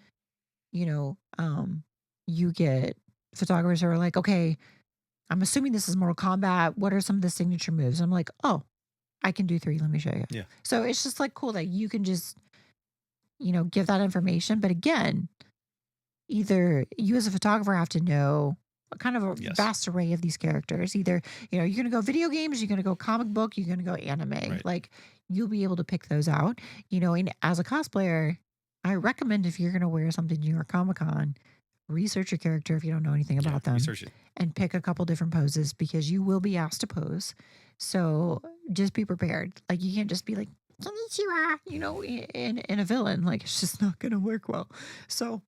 you know, um, you get photographers who are like, "Okay, I'm assuming this is Mortal Kombat. What are some of the signature moves?" I'm like, "Oh, I can do 3. Let me show you." Yeah. So it's just, like, cool that you can just, give that information, but again, either you as a photographer have to know a kind of a Yes. vast array of these characters. Either, you're going to go video games, you're going to go comic book, you're going to go anime. Right. Like, you'll be able to pick those out. And as a cosplayer, I recommend, if you're going to wear something to New York Comic Con, research your character if you don't know anything Yeah. about them, Research it. and pick a couple different poses, because you will be asked to pose. So just be prepared. Like, you can't just be like, "Konnichiwa," in a villain. Like, it's just not going to work well. So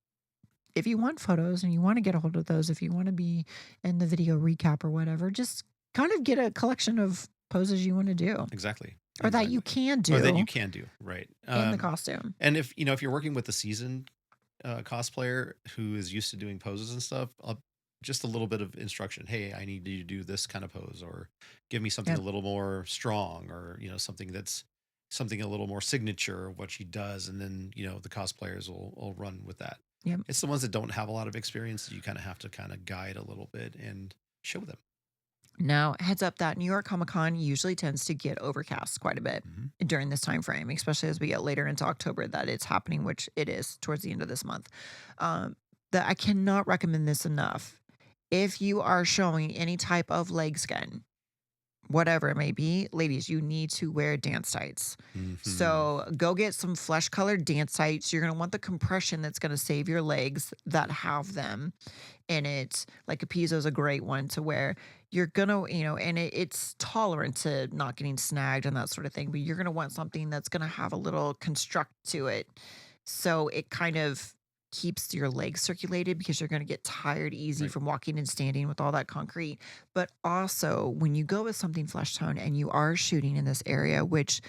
if you want photos and you want to get a hold of those, if you want to be in the video recap or whatever, just kind of get a collection of poses you want to do Exactly. or that you Exactly. can Or that you do can do, right? in the costume. And if you know if you're working with a seasoned cosplayer who is used to doing poses and stuff, just a little bit of instruction. Hey, I need you to do this kind of pose, or give me something a Yep. little more strong, or something that's something a little more signature of what she does, and then the cosplayers will run with that. Yep. It's the ones that don't have a lot of experience that you kind of have to kind of guide a little bit and show them. Now, heads up that New York Comic Con usually tends to get overcast quite a bit Hmm. during this time frame, especially as we get later into October that it's happening, which it is towards the end of this month. Um, that I cannot recommend this enough. If you are showing any type of leg skin, whatever it may be, ladies, you need to wear dance tights. Hmm. So go get some flesh colored dance tights. You're going to want the compression that's going to save your legs that have them in it. Like a piezo is a great one to wear. You're gonna, and it's tolerant to not getting snagged and that sort of thing, but you're gonna want something that's gonna have a little construct to it. So it kind of keeps your legs circulated because you're gonna get tired easy Right. from walking and standing with all that concrete. But also when you go with something flesh tone and you are shooting in this area, which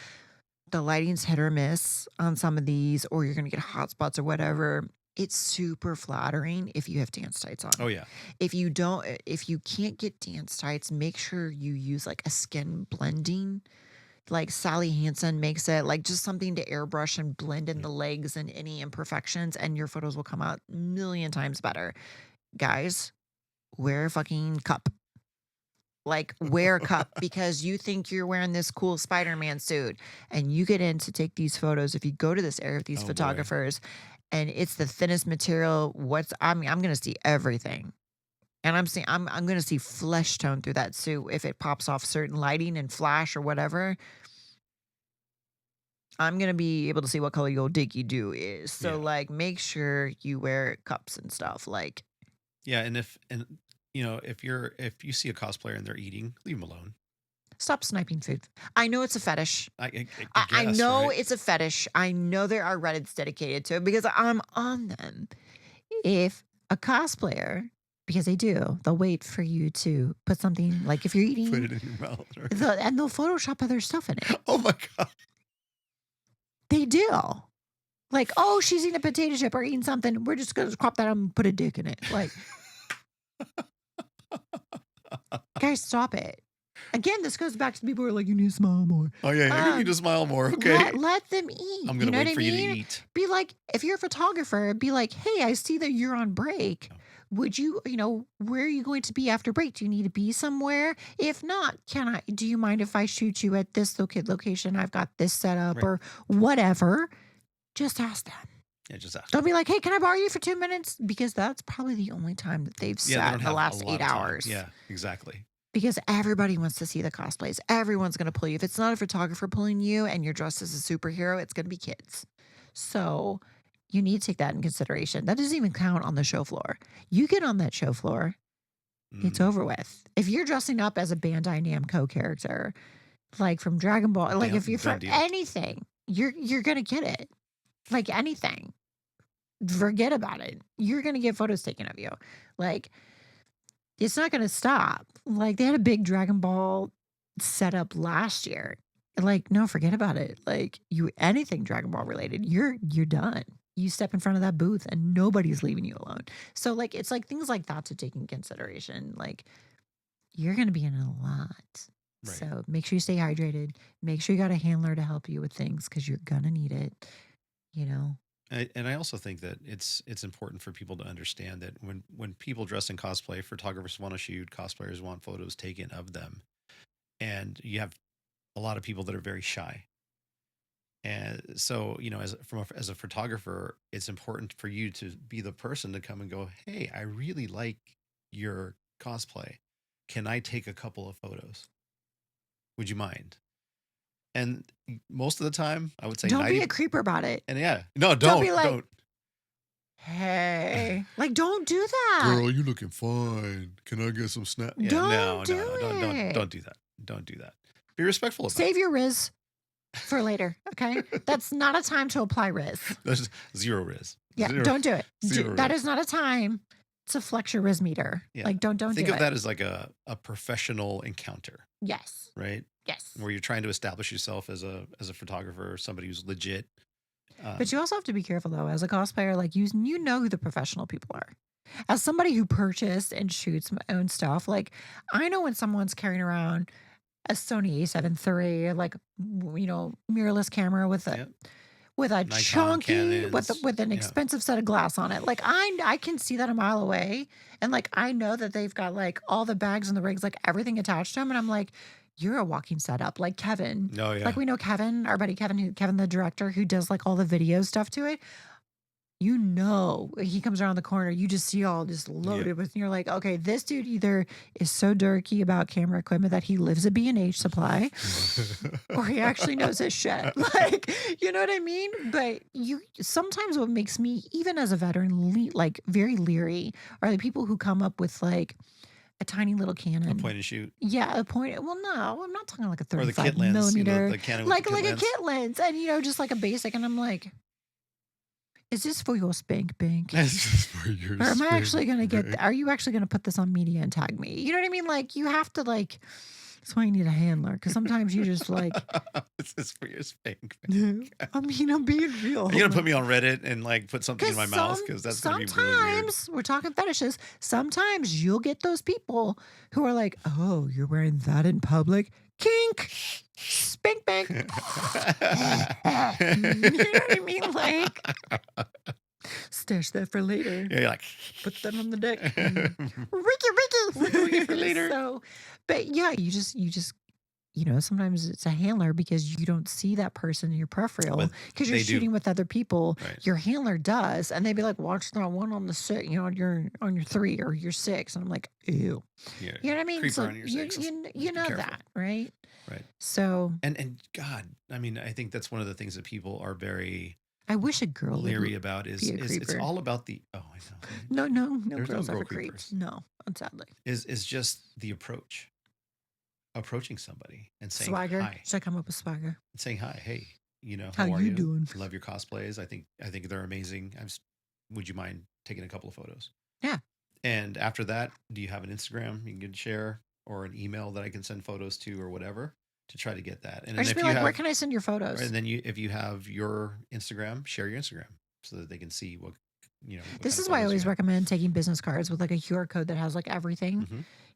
the lighting's hit or miss on some of these, or you're gonna get hot spots or whatever. It's super flattering if you have dance tights Oh on. yeah. If you can't get dance tights, make sure you use like a skin blending. Like Sally Hansen makes it, like just something to airbrush and blend in Yeah. the legs and any imperfections, and your photos will come out a million times better. Guys, wear a fucking cup. Like, wear a cup because you think you're wearing this cool Spider-Man suit and you get in to take these photos. If you go to this area with these Oh boy. photographers and it's the thinnest material, I mean, I'm gonna see everything. And I'm gonna see flesh tone through that suit if it pops off certain lighting and flash or whatever. I'm gonna be able to see what color your dicky do is. So Yeah. like make sure you wear cups and stuff. Like Yeah. If you see a cosplayer and they're eating, leave them alone. stop sniping food. I know it's a fetish. I I guess, know right? it's a fetish. I know there are Reddits dedicated to it because I'm on them. If a cosplayer, because they do, they'll wait for you to put something like if you're Put eating, it in your mouth. Right? they'll Photoshop other stuff in it. Oh my god. They do. Like, oh, she's eating a potato chip or eating something. We're just gonna crop that up and put a dick in it. Like, guys, stop it. Again, this goes back to the people who are like, you need to smile more. Oh yeah, you need to Um, smile more. let Okay. let them eat. I'm You gonna know what wait I for you to mean? eat. Be like, if you're a photographer, be like, hey, I see that you're on break. Oh, Would you, where are you going to be after break? Do you need to be somewhere? If not, do you mind if I shoot you at this location? I've got this set up right. or whatever. Just ask them. Yeah, just ask Don't them. be like, "Hey, can I borrow you for 2 minutes?" Because that's probably the only time that they've Yeah, they sat don't in the have a last lot 8 of time. hours. Yeah, exactly. Because everybody wants to see the cosplays. Everyone's gonna pull you. If it's not a photographer pulling you and you're dressed as a superhero, it's gonna be kids. So, you need to take that in consideration. That doesn't even count on the show floor. You get on that show floor, it's Mm. over with. If you're dressing up as a Bandai Namco character, like from Dragon Ball, like if you're Done for deal. anything, you're gonna get it. Like anything. Forget about it. You're gonna get photos taken of you. Like, it's not gonna stop. Like, they had a big Dragon Ball setup last year. Like, no, forget about it. Like, anything Dragon Ball related, you're done. You step in front of that booth and nobody's leaving you alone. So, like, it's like things like that to take in consideration. Like, you're gonna be in a lot. Right. So make sure you stay hydrated. Make sure you got a handler to help you with things because you're gonna need it, you know. And I also think that it's important for people to understand that when people dress in cosplay, photographers want to shoot, cosplayers want photos taken of them, and you have a lot of people that are very shy. And so, as a photographer, it's important for you to be the person to come and go, "Hey, I really like your cosplay. Can I take a couple of photos? Would you mind?" And most of the time, I would say Don't be 90. a creeper about it. And yeah, no, Don't be like, don't. "Hey." Like, don't do that. Girl, you looking fine. Can I get some snap? Yeah, Don't no, do no, no, don't it. do that. Don't do that. Be respectful about Save your Riz for later, okay? it. That's not a time to apply Riz. There's zero riz. Yeah, Zero, don't do it. zero That risk. is not a time to flex your RIS meter. Yeah. Like, don't do Think of it. that as like a professional encounter, Yes. right? Yes. Where you're trying to establish yourself as a photographer, somebody who's legit. But Um, you also have to be careful though, as a cosplayer, like you know who the professional people are. As somebody who purchased and shoots my own stuff, like I know when someone's carrying around a Sony A7 III, like mirrorless camera yeah, with a Nikon, chunky Canons. with an Yeah. expensive set of glass on it. Like I can see that a mile away, and like I know that they've got like all the bags and the rigs, like everything attached to them, and I'm like, you're a walking setup, like Kevin. Oh Like yeah. we know Kevin, our buddy Kevin, Kevin the director, who does like all the video stuff to it. You know, he comes around the corner, you just see all just Yep. loaded with, and you're like, okay, this dude either is so dorky about camera equipment that he lives at B&H Supply, or he actually knows his shit. Like, you know what I mean? But you sometimes what makes me, even as a veteran, like very leery are the people who come up with like a tiny little A Canon. point and shoot. Yeah, a point. Well, no, I'm not talking like a Or the kit 35 lens, millimeter, the Canon with the kit like a lens. kit lens, and just like a basic. And I'm like, is this for your spank bank? That's just for your Or am I actually spring gonna break. are you actually gonna put this on media and tag me? You know what I mean? Like you have to like that's why you need a handler because sometimes you just like This is for your spank bank. I mean, I'm being real. Are you gonna put me on Reddit and like put something in Because my mouth? Because that's gonna be really weird. sometimes we're talking fetishes. Sometimes you'll get those people who are like, "Oh, you're wearing that in public? Kink, spank bank." You know what I mean? Like, stash that for later. Yeah, you're like Put that on the deck. Wiki for Ricky. later. So, but yeah, sometimes it's a handler because you don't see that person in your peripheral But because you're they do, shooting with other people. right? Your handler does, and they'd be like, "Watch that one on the six, on your 3 or your 6," and I'm like, "Ew," Yeah, you know what I mean? creeper So on your six. you Just be know careful, that, right? right? So And God, I mean, I think that's one of the things that people are very I wish a girl would leery about be a is it's creeper. all about the oh I know right? No There's no girls girl ever creeped. creepers. No, sadly. Is just the approach, approaching somebody and saying Swagger. hi, Should I come up with swagger? and saying hi, hey, How how are you you? doing? I love your cosplays. I think they're amazing. Would you mind taking a couple of photos? Yeah. And after that, do you have an Instagram you can share or an email that I can send photos to or whatever to try to get that? And Or then just be if you like, where have, can I send your photos? and then if you have your Instagram, share your Instagram so that they can see what This kind of is why I photos you always have. recommend taking business cards with like a QR code that has like everything,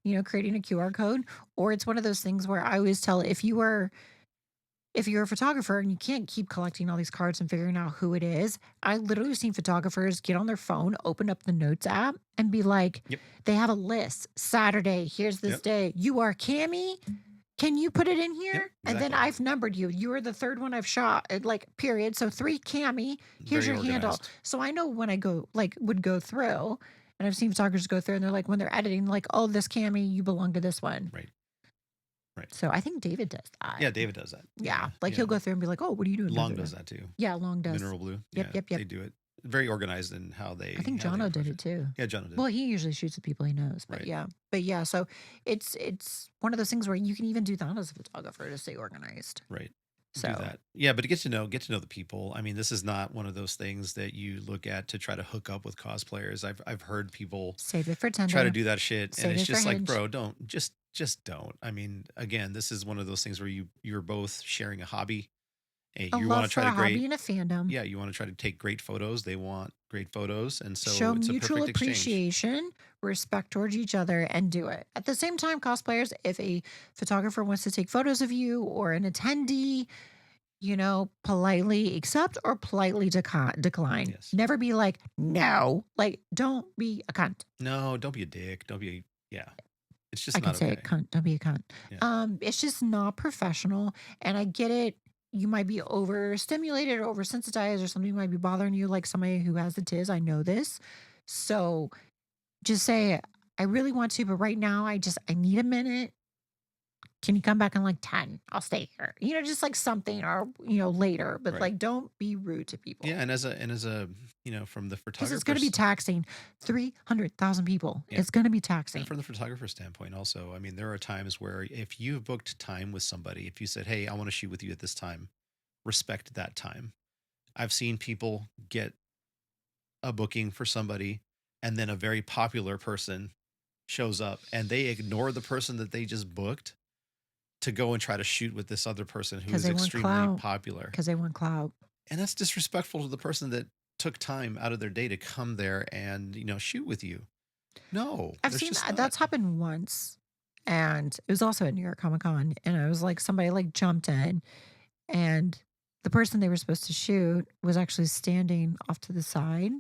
Hmm. creating a QR code. Or it's one of those things where I always tell if you're a photographer and you can't keep collecting all these cards and figuring out who it is, I literally seen photographers get on their phone, open up the notes app, and be like, Yep. they have a list. Saturday, here's this Yep. day. You are Cammy. Can you put it in Yep. here? And then Exactly. I've numbered you. You are the third one I've shot, like, period. So 3 Cammy. Here's Very your handle. organized. So I know when I would go through, and I've seen photographers go through and they're like, when they're editing, like, oh, this Cammy, you belong to this one. Right. Right. So I think David does that. Yeah, David does that. Yeah. Like Yeah. he'll go through and be like, oh, what are you doing? Long does that too. Yeah, Long does. Mineral Blue. Yep, Yeah, yep, yep. they do it. Very organized in how they. I think how they Jono approach did it too. Yeah, Jono did. Well, he usually shoots with people he knows, but Right. yeah. So it's one of those things where you can even do that as a photographer to stay organized. Right. Do So that. Yeah, but to get to know the people. I mean, this is not one of those things that you look at to try to hook up with cosplayers. I've heard people save it for Tinder. try to do that shit, Save and it's it for just like, Hinge. bro, don't just don't. I mean, again, this is one of those things where you're both sharing a hobby. Hey, A you love want to for try a to hobby and a fandom. yeah, you want to try to take great photos. They want great photos, and so Show it's a mutual perfect exchange. appreciation, respect towards each other, and do it. At the same time, cosplayers, if a photographer wants to take photos of you or an attendee, politely accept or politely decline. Yes. Never be like, no. Like, don't be a cunt. No, don't be a dick. Don't be yeah. It's just I can not say okay. it, cunt. Don't be a cunt. Yeah. It's just not professional. And I get it. You might be overstimulated or oversensitized or something might be bothering you, like somebody who has the tiz. I know this. So just say, I really want to, but right now I need a minute. Can you come back in like 10? I'll stay here. Just like something or, later, but Right. like don't be rude to people. Yeah, and as a from the Because photographer, it's going to be taxing 300,000 people. Yeah. It's going to be taxing. And from the photographer standpoint, also, I mean, there are times where if you've booked time with somebody, if you said, "Hey, I want to shoot with you at this time," respect that time. I've seen people get a booking for somebody, and then a very popular person shows up and they ignore the person that they just booked to go and try to shoot with this other person who because is they want extremely clout. popular. Because they want clout. And that's disrespectful to the person that took time out of their day to come there and, shoot with you. No, I've there's seen just that. not. That's happened once, and it was also at New York Comic Con, and it was like somebody like jumped in, and the person they were supposed to shoot was actually standing off to the side,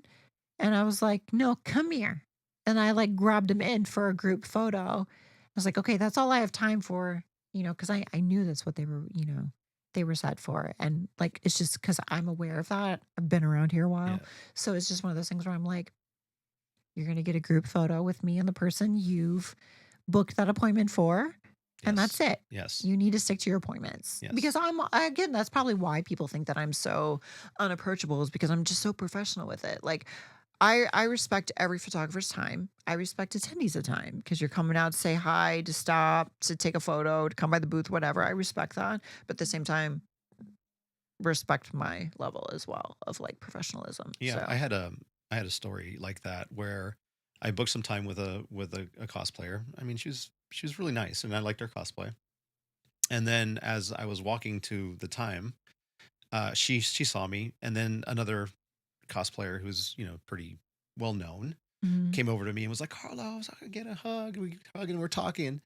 and I was like, "No, come here," and I like grabbed him in for a group photo. I was like, "Okay, that's all I have time for," because I knew that's what they were set for, and like it's just because I'm aware of that. I've been around here a while, Yeah. so it's just one of those things where I'm like, you're going to get a group photo with me and the person you've booked that appointment for, and that's Yes. it. Yes. You need to stick to your appointments Yes. because again, that's probably why people think that I'm so unapproachable is because I'm just so professional with it. Like, I respect every photographer's time. I respect attendees' of time because you're coming out to say hi, to stop, to take a photo, to come by the booth, whatever. I respect that. But at the same time, respect my level as well of like professionalism. Yeah, So, I had a story like that where I booked some time with a cosplayer. I mean, she was really nice and I liked her cosplay. And then as I was walking to the time, she saw me, and then another cosplayer who's, pretty well known mhm. came over to me and was like, "Carlos, I can get a hug." And we hug and we're talking.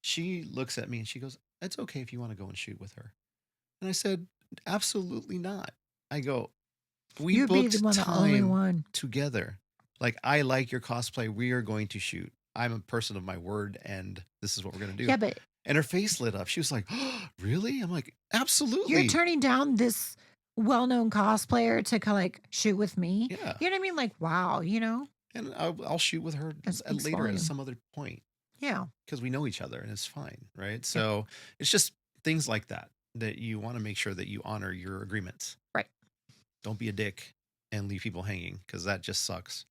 She looks at me and she goes, "It's okay if you want to go and shoot with her." And I said, "Absolutely not." I go, "We You'd be the booked one, the only time one. together. Like, I like your cosplay. We are going to shoot. I'm a person of my word, and this is what we're going to do." Yeah, but And her face lit up. She was like, "Oh, really?" I'm like, you're "Absolutely. turning down this well-known cosplayer to like shoot with me. Yeah." You know what I mean? Like, wow, And I'll shoot with her that speaks later at volume. some other point Yeah, because we know each other and it's fine. Right. yeah, So it's just things like that that you want to make sure that you honor your agreements. right. Don't be a dick and leave people hanging because that just sucks.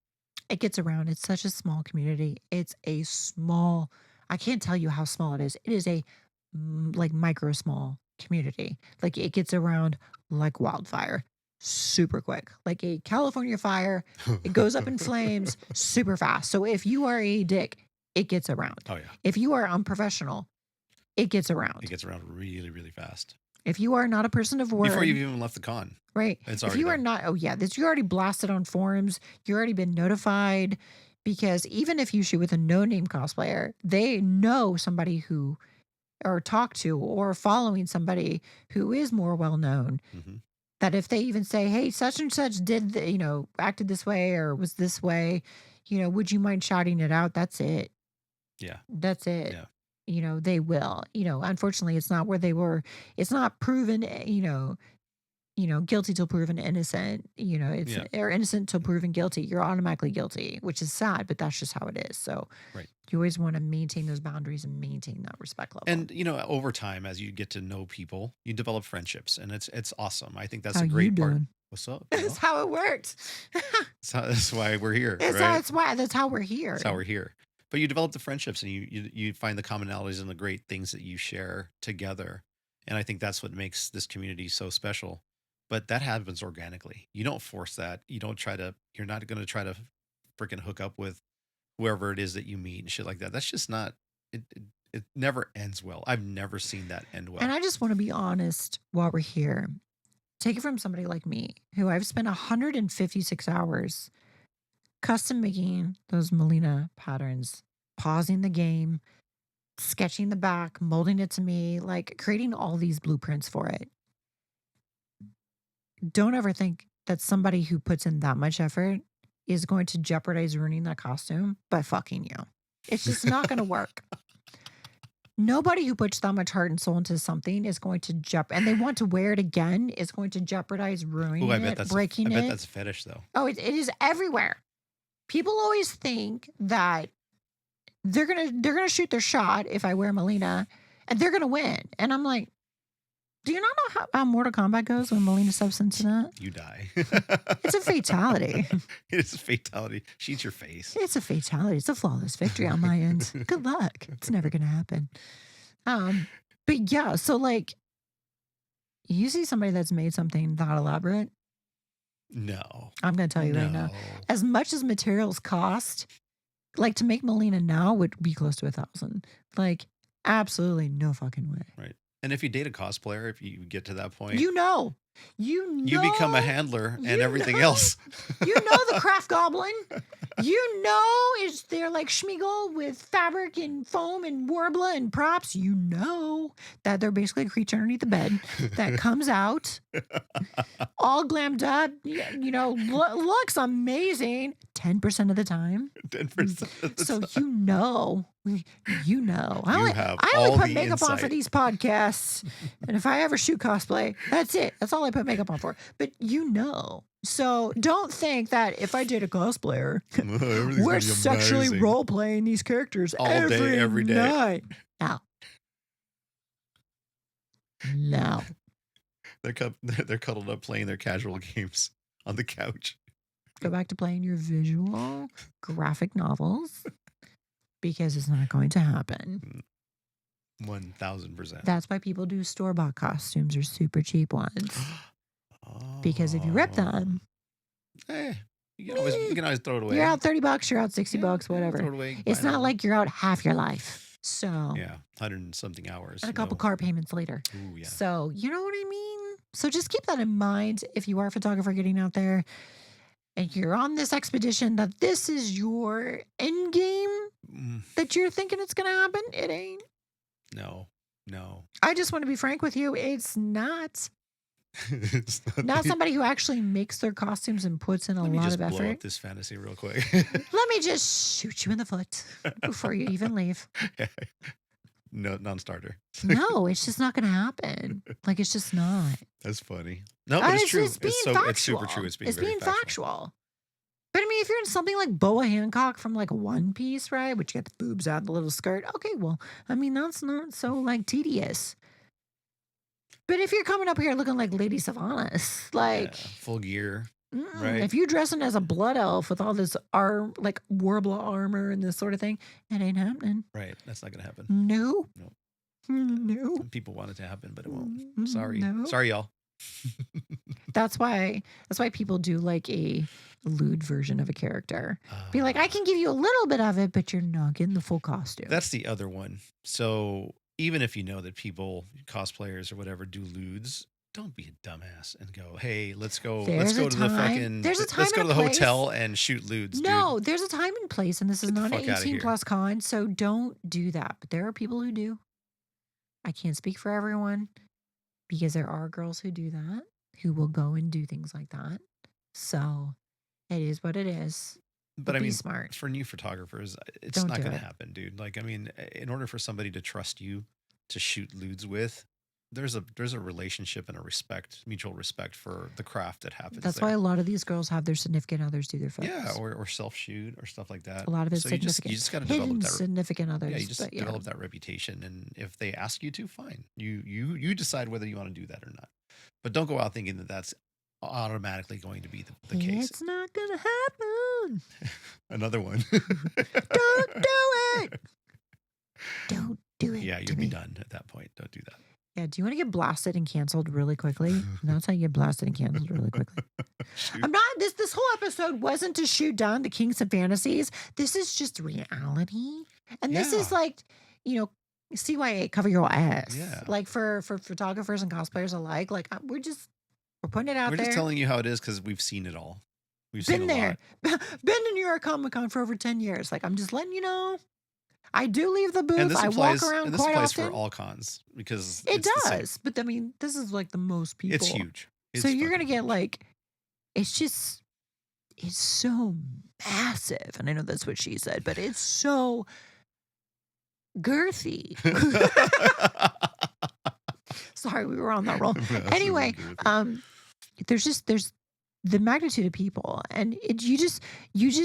It gets around. It's such a small community. It's a small. I can't tell you how small it is. It is a like micro small community. Like it gets around like wildfire, super quick. Like a California fire, it goes up in flames super fast. So if you are a dick, it gets around. Oh, yeah. If you are unprofessional, it gets It around. gets around really, really fast. If you are not a person of Before you've word, even left the con, right? it's If already you are there. not, oh yeah, this you already blasted on forums. You already been notified because even if you shoot with a no-name cosplayer, they know somebody who or talk to or following somebody who is more well known. Hmm. That if they even say, "Hey, such and such did, acted this way or was this way, would you mind shouting it out?" That's it. Yeah. That's it. Yeah. They will. Unfortunately, it's not where they were. It's not proven. Guilty till proven innocent. It's Yeah. or innocent till proven guilty. You're automatically guilty, which is sad, but that's just how it is. So Right. you always want to maintain those boundaries and maintain that respect level. And over time, as you get to know people, you develop friendships, and it's awesome. I think that's How a you great part. doing? What's up? That's how it works. That's why we're here, It's how right? it's why that's how we're That's here. how we're here. But you develop the friendships, and you find the commonalities and the great things that you share together. And I think that's what makes this community so special. But that happens organically. You don't force that. You don't try to. You're not going to try to freaking hook up with whoever it is that you meet and shit like that. That's just not. It never ends well. I've never seen that end And well. I just want to be honest while we're here. Take it from somebody like me, who I've spent 156 hours custom making those Melina patterns, pausing the game, sketching the back, molding it to me, like creating all these blueprints for it. Don't ever think that somebody who puts in that much effort is going to jeopardize ruining that costume by fucking you. It's just not going to work. Nobody who puts that much heart and soul into something is going to and they want to wear it again is going to jeopardize Oh, ruining I bet it, that's I breaking bet it. that's a fetish though. Oh, it is everywhere. People always think that they're gonna shoot their shot if I wear Melina, and they're gonna win. And I'm like, do you not know how Mortal Kombat goes when Melina steps into that? You die. It's a fatality. It's a fatality. She eats your face. It's a fatality. It's a flawless victory on my end. Good luck. It's never gonna happen. But yeah, so like you see somebody that's made something that elaborate, No. I'm gonna tell you right now. No. As much as materials cost, like, to make Melina now would be close to 1,000. Like, absolutely no fucking way. Right. And if you date a cosplayer, if you get to that point, You know. You you become a know. handler and You everything know. else. You know the craft goblin. You know is they're like Schmeagol with fabric and foam and warbler and props. You know that they're basically a creature underneath the bed that comes out all glammed up, looks amazing 10% of the time. 10% of the So time. you know. You have I only all put the makeup on for insight. these podcasts. And if I ever shoot cosplay, that's it. That's all I put makeup on for. But you know. So don't think that if I did a cosplayer, Everything's we're gonna be sexually amazing. role playing these characters All day, every day. night. No. They're cuddled up playing their casual games on the couch. Go back to playing your visual graphic novels because it's not going to happen. 1000%. That's why people do store-bought costumes or super cheap ones. Because if you rip them, you can always throw it away. you're out $30, you're out $60, whatever. Throw it away. It's not like you're out half your life. So yeah, 100 and something hours. and a couple car payments later. Ooh, yeah. So you know what I mean? So just keep that in mind if you are a photographer getting out there and you're on this expedition that this is your end game that you're thinking it's going to happen. It ain't. No. I just want to be frank with you. It's not. It's Not somebody who actually makes their costumes and puts in a lot of Let me just blow effort. up this fantasy real quick. Let me just shoot you in the foot before you even leave. No, non-starter. No, it's just not going to happen. Like, it's just not. That's funny. No, but it's true. It's being factual. It's super true. It's being factual. But I mean, if you're in something like Boa Hancock from like One Piece, right? Which you get the boobs out, the little skirt. Okay, well, I mean, that's not so like tedious. But if you're coming up here looking like Lady Sylvanas, like full gear, right? If you're dressing as a blood elf with all this like warbler armor and this sort of thing, it ain't happening. Right, that's not gonna happen. No. People want it to happen, but it won't. Sorry, No. sorry, y'all. That's why people do like a lewd version of a character. Be like, I can give you a little bit of it, but you're not getting the full costume. That's the other one. So even if you know that people, cosplayers or whatever, do lewds, don't be a dumbass and go, hey, let's go to the hotel and shoot lewds. No, dude. there's a time and place, and this is not an 18+ con, so don't do that. But there are people who do. I can't speak for everyone because there are girls who do that, who will go and do things like that. So it is what it is. But I mean, smart. For new photographers, it's not going to happen, dude. Like, I mean, in order for somebody to trust you to shoot lewds with, there's a relationship and a mutual respect for the craft that happens. That's why a lot of these girls have their significant others do their photos. Yeah, or self shoot or stuff like that. A lot of it's significant. You just got to develop that significant others. Yeah, you just develop that reputation, and if they ask you to, fine. You decide whether you want to do that or not. But don't go out thinking that that's automatically going to be the case. It's not gonna happen. Another one. Don't do it. Don't do it. Yeah, you'll be done at that point. Don't do that. Yeah, do you want to get blasted and canceled really quickly? That's how you get blasted and canceled really quickly. I'm not this whole episode wasn't to shoot down the kinks of fantasies. This is just reality. And this is like, CYA, cover your ass. Yeah. Like for photographers and cosplayers alike. Like we're putting it out there. We're just telling you how it is because we've seen it all. We've been seen there. Been to New York Comic Con for over 10 years. Like I'm just letting you know. I do leave the booth. I walk around quite often. This applies for all cons because it does. But I mean, this is like the most people. It's huge. So you're gonna get like, it's so massive, and I know that's what she said, but it's so girthy. Sorry, we were on that roll. Anyway, there's the magnitude of people, and you just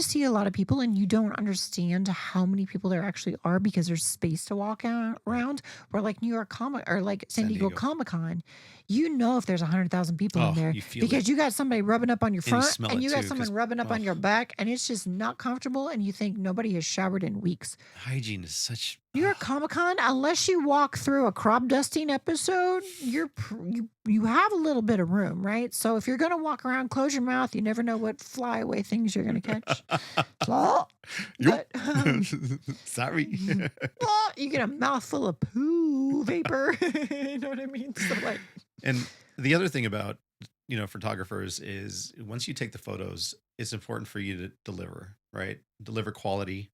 see a lot of people, and you don't understand how many people there actually are because there's space to walk around. Where like New York Comic or like San Diego Comic Con, if there's 100,000 people in there because you got somebody rubbing up on your front and you got someone rubbing up on your back, and it's just not comfortable, and you think nobody has showered in weeks. Hygiene is such New York Comic Con, unless you walk through a crop dusting episode, you have a little bit of room, right? So if you're gonna walk around, close your mouth. You never know what flyaway things you're gonna catch. Oh, Yup. but Sorry. oh, you get a mouthful of poo vapor. You know what I mean? So like, And the other thing about, photographers is once you take the photos, it's important for you to deliver, right? Deliver quality.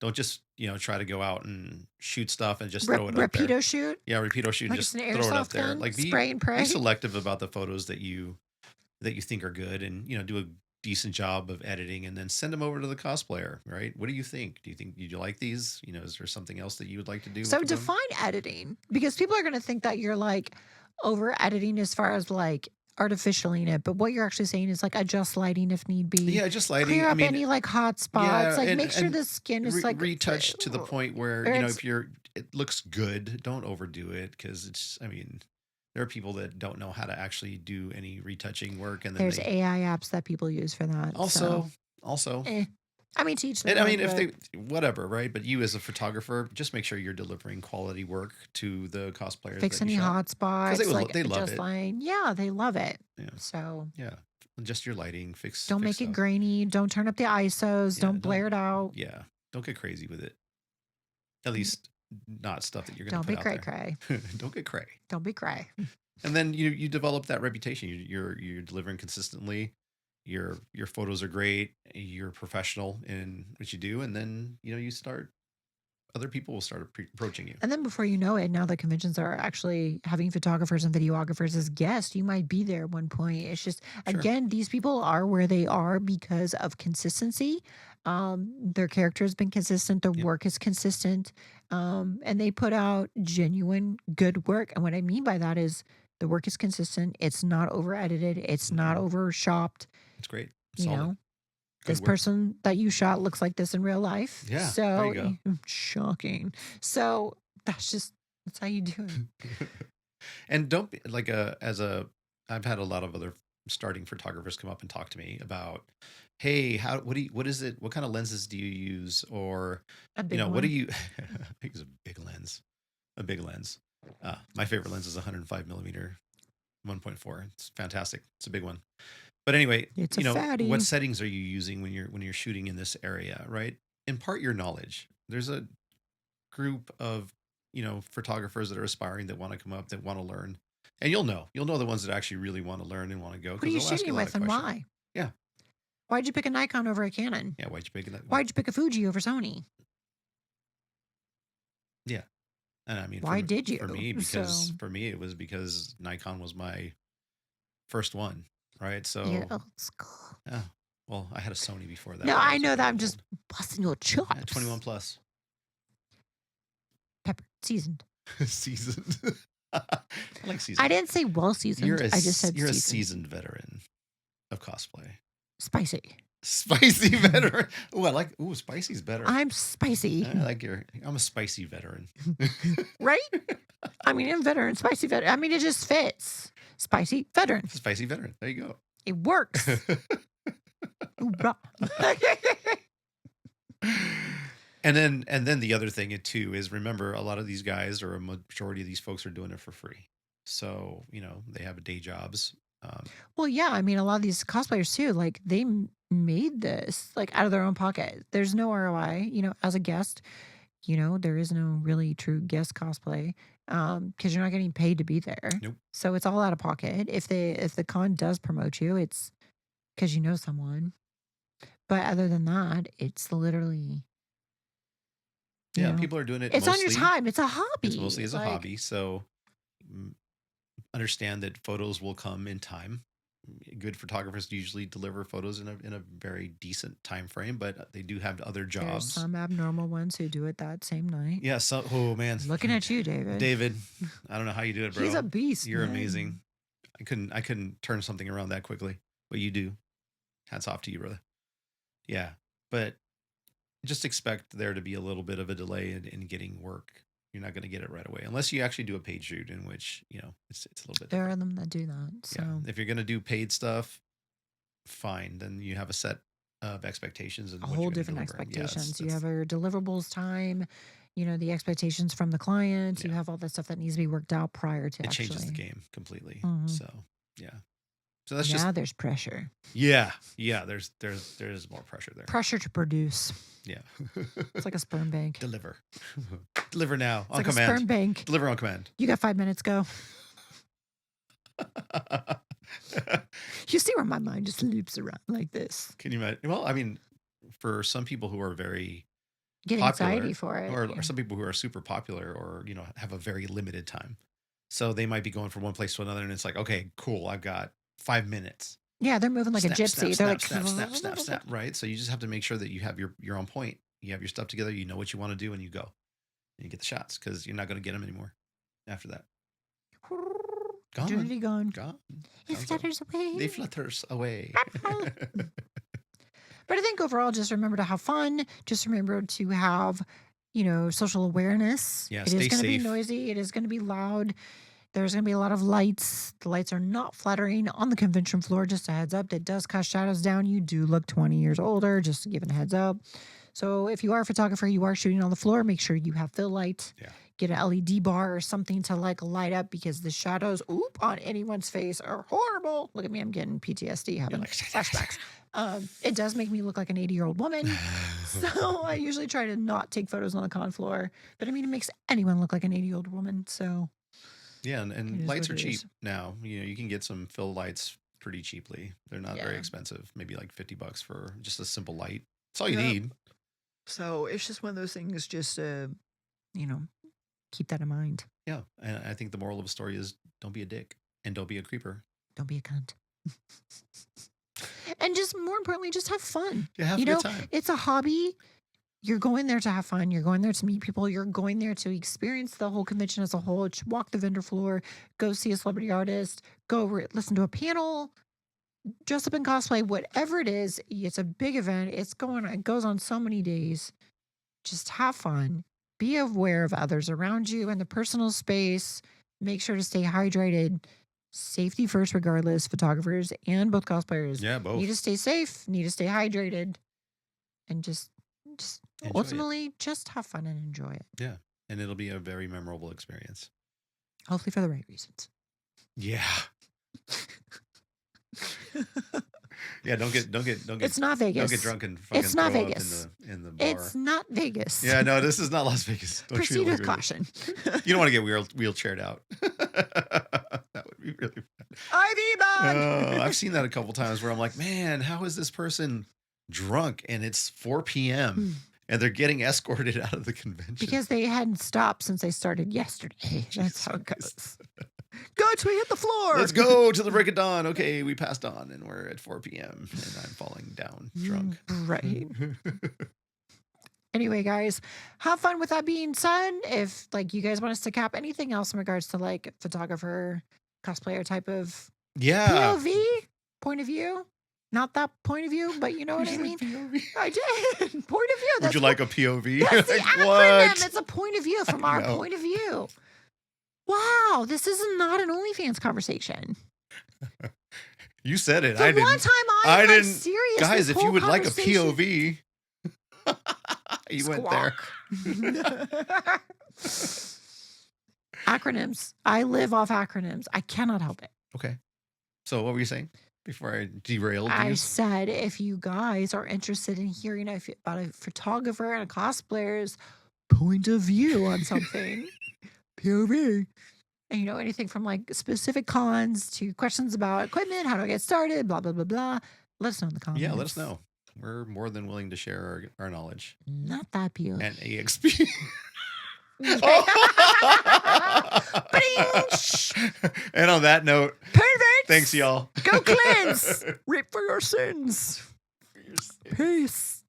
Don't just, try to go out and shoot stuff and just throw it up there. rapido shoot Yeah, repeato shoot and like it's just an throw it up airsoft there. gun, Like spray and be pray. selective about the photos that you think are good, and do a decent job of editing, and then send them over to the cosplayer, right? What do you think? Do you like these? Is there something else that you would like to do So with them? define editing because people are going to think that you're like over editing as far as like artificialing it, but what you're actually saying is like adjust lighting if need be, Yeah, just lighting. clear I up mean, any like hot spots, yeah, like and make sure the skin is like retouch to the point where or it's if it looks good, don't overdo it, because it's. I mean, there are people that don't know how to actually do any retouching work, and then there's they AI apps that people use for that. So, also. eh. I mean, teach And I their mean, own, if but they whatever, right? But you as a photographer, just make sure you're delivering quality work to the cosplayers fix that you any shot, hot because spots, like they love adjust it. line. Yeah, they love it. Yeah, So yeah. Just your lighting, don't fix make it stuff. grainy. Don't turn up the ISOs. Yeah, Don't blare it out. yeah, don't get crazy with it. At least not stuff that you're gonna Don't put be out cray there. cray. Don't get cray. Don't be cray. And then you develop that reputation. You're delivering consistently. Your photos are great. You're professional in what you do, and then you start. Other people will start approaching you. And then before you know it, now the conventions are actually having photographers and videographers as guests. You might be there at one point. It's just, Sure. again, these people are where they are because of consistency. Their character has been consistent, their Yep. work is consistent, and they put out genuine good work. And what I mean by that is the work is consistent, it's not over edited, it's not Mm-mm. over shopped, It's great. you Solid. know. Good This work. person that you shot looks like this in real life. Yeah, there So you go. shocking. So that's how you do it. And don't be like I've had a lot of other starting photographers come up and talk to me about, hey, what is it? What kind of lenses do you use? Or, A big what do one. you, I use a big lens, a big lens. My favorite lens is 105 millimeter 1.4. It's fantastic. It's a big one. But anyway, It's a what fatty. settings are you using when you're shooting in this area, right? Impart your knowledge. There's a group of photographers that are aspiring, that want to come up, that want to learn, and you'll know the ones that actually really want to learn and want to go, What are because you they'll ask you shooting a lot of with and questions. why? Yeah, Why'd you pick a Nikon over a Canon? yeah. Why'd you pick that? Why'd you pick a Fuji over Sony? Yeah, and I mean, Why did for you? me, So because for me it was because Nikon was my first one, right? yeah, So old school. yeah, well, I had a Sony before that, No, but I I was know already that. I'm just old. busting your Yeah, 21 chops. plus. Pepper seasoned. Seasoned. I like I seasoned. didn't say well seasoned. I just said You're a seasoned. seasoned veteran of cosplay. Spicy. Spicy veteran. Oh, I like. Ooh, spicy's better. I'm spicy. I'm a spicy veteran. Right? I mean, I'm veteran, spicy veteran. I mean, it just fits. Spicy veteran. Spicy veteran. There you It works. go. Hoorah. And then the other thing too is, remember, a lot of these guys, or a majority of these folks, are doing it for free. So they have day jobs. Well, yeah. I mean, a lot of these cosplayers too, like they made this like out of their own pocket. There's no ROI, as a guest, there is no really true guest cosplay because you're not getting paid to be there. Nope. So it's all out of pocket. If the con does promote you, it's because you know someone. But other than that, it's literally, Yeah, people are doing it it's on your mostly. time. It's a It's hobby. mostly as a Like, hobby. So mm, understand that photos will come in time. Good photographers usually deliver photos in a very decent time frame, but they do have other there's jobs. some abnormal ones who do it that same night. Yeah. So, oh man, Looking at you, David. David, I don't know how you do it, bro. He's a beast. You're man. amazing. I couldn't turn something around that quickly, but you do. Hats off to you, brother. Yeah, but just expect there to be a little bit of a delay in getting work. You're not going to get it right away unless you actually do a paid shoot, in which it's a little bit There different. are them that do that. So Yeah, if you're going to do paid stuff, fine. Then you have a set of expectations and a what whole you're going to different deliver. Yes, expectations. You have your deliverables time. the expectations from the client. You Yeah. have all that stuff that needs to be worked out prior to It changes the actually. game completely. Mhm. So, yeah. So that's just Now there's pressure. yeah. There's more pressure there. Pressure to produce. Yeah. It's like a sperm bank. Deliver. Deliver now It's on like a sperm command. bank. Deliver on command. You got 5 minutes, go. You see where my mind just loops around like this. Can you imagine? Well, I mean, for some people who are very Get anxiety popular, for it. or some people who are super popular, or have a very limited time, so they might be going from one place to another, and it's like, okay, cool, I've got 5 minutes. Yeah, they're moving like a Snap, snap, gypsy. They're like snap, snap, snap, snap, snap. Right. So you just have to make sure that you're on point. You have your stuff together. You know what you want to do, and you go, and you get the shots because you're not going to get them anymore after that. Opportunity gone. Gone. It flutters away. They flutters away. But I think overall, just remember to have fun. Just remember to have, social awareness. Yeah, It is stay going to be safe. noisy. It is going to be loud. There's going to be a lot of lights. The lights are not flattering on the convention floor. Just a heads up. That does cast shadows down. You do look 20 years older. Just giving a heads up. So if you are a photographer, you are shooting on the floor, make sure you have fill light. Yeah. Get an LED bar or something to light up because the shadows on anyone's face are horrible. Look at me, I'm getting PTSD, having flashbacks. It does make me look like an 80-year-old woman. So I usually try to not take photos on the con floor. But I mean, it makes anyone look like an 80-year-old woman. So yeah, and is lights what are it cheap is. now. You can get some fill lights pretty cheaply. They're not very Yeah. expensive. Maybe like $50 for just a simple light. That's all you Yep. need. So it's just one of those things, just keep that in mind. Yeah, and I think the moral of the story is don't be a dick and don't be a creeper. Don't be a cunt. And just more importantly, just have fun. Yeah, have a good time. It's a hobby. You're going there to have fun. You're going there to meet people. You're going there to experience the whole convention as a whole. Walk the vendor floor. Go see a celebrity artist. Go listen to a panel. Dress up in cosplay. Whatever it is, it's a big event. It goes on so many days. Just have fun. Be aware of others around you and the personal space. Make sure to stay hydrated. Safety first, regardless. Photographers and both cosplayers Yeah, both. need to stay safe, need to stay hydrated, and just Enjoy it. ultimately just have fun and enjoy it. Yeah, and it'll be a very memorable experience. Hopefully for the right reasons. Yeah. Yeah, don't get It's not Vegas. don't get drunk and fucking It's not throw Vegas. up in the bar. It's not Vegas. Yeah, no, this is not Las Vegas. Don't treat Proceed it with like caution. Vegas. You don't want to get wheelchaired out. That would be really bad. IV bag. I've seen that a couple times where I'm like, man, how is this person drunk and it's 4 p.m. and they're getting escorted out of the convention? Because they hadn't stopped since they started yesterday. That's how it goes. Guys, we hit the floor. Let's go to the break of dawn. Okay, we passed on and we're at 4 p.m. and I'm falling down drunk. Right. Anyway, guys, have fun with that being said. If you guys want us to cap anything else in regards to photographer, cosplayer type of Yeah. POV, point of view. Not that point of view, but you know what I mean? POV. I did. Point of view. Would you like a POV? That's the Like, acronym. what? It's a point of view from our know. point of view. Wow, this is not an OnlyFans conversation. You said it. The I one didn't. time I I'm didn't. serious. Guys, this if you whole would like a conversation- POV, you went there. Acronyms. I live off acronyms. I cannot help it. Okay. So what were you saying before I derailed I you? said if you guys are interested in hearing about a photographer and a cosplayer's point of view on something, POV, and anything from specific cons to questions about equipment, how do I get started, blah, blah, blah, blah. Let us know in the comments. Yeah, let us know. We're more than willing to share our knowledge. Not that POV. And EXP. And on that note, Perverts! thanks, y'all. Go cleanse! Reap for your sins. Peace.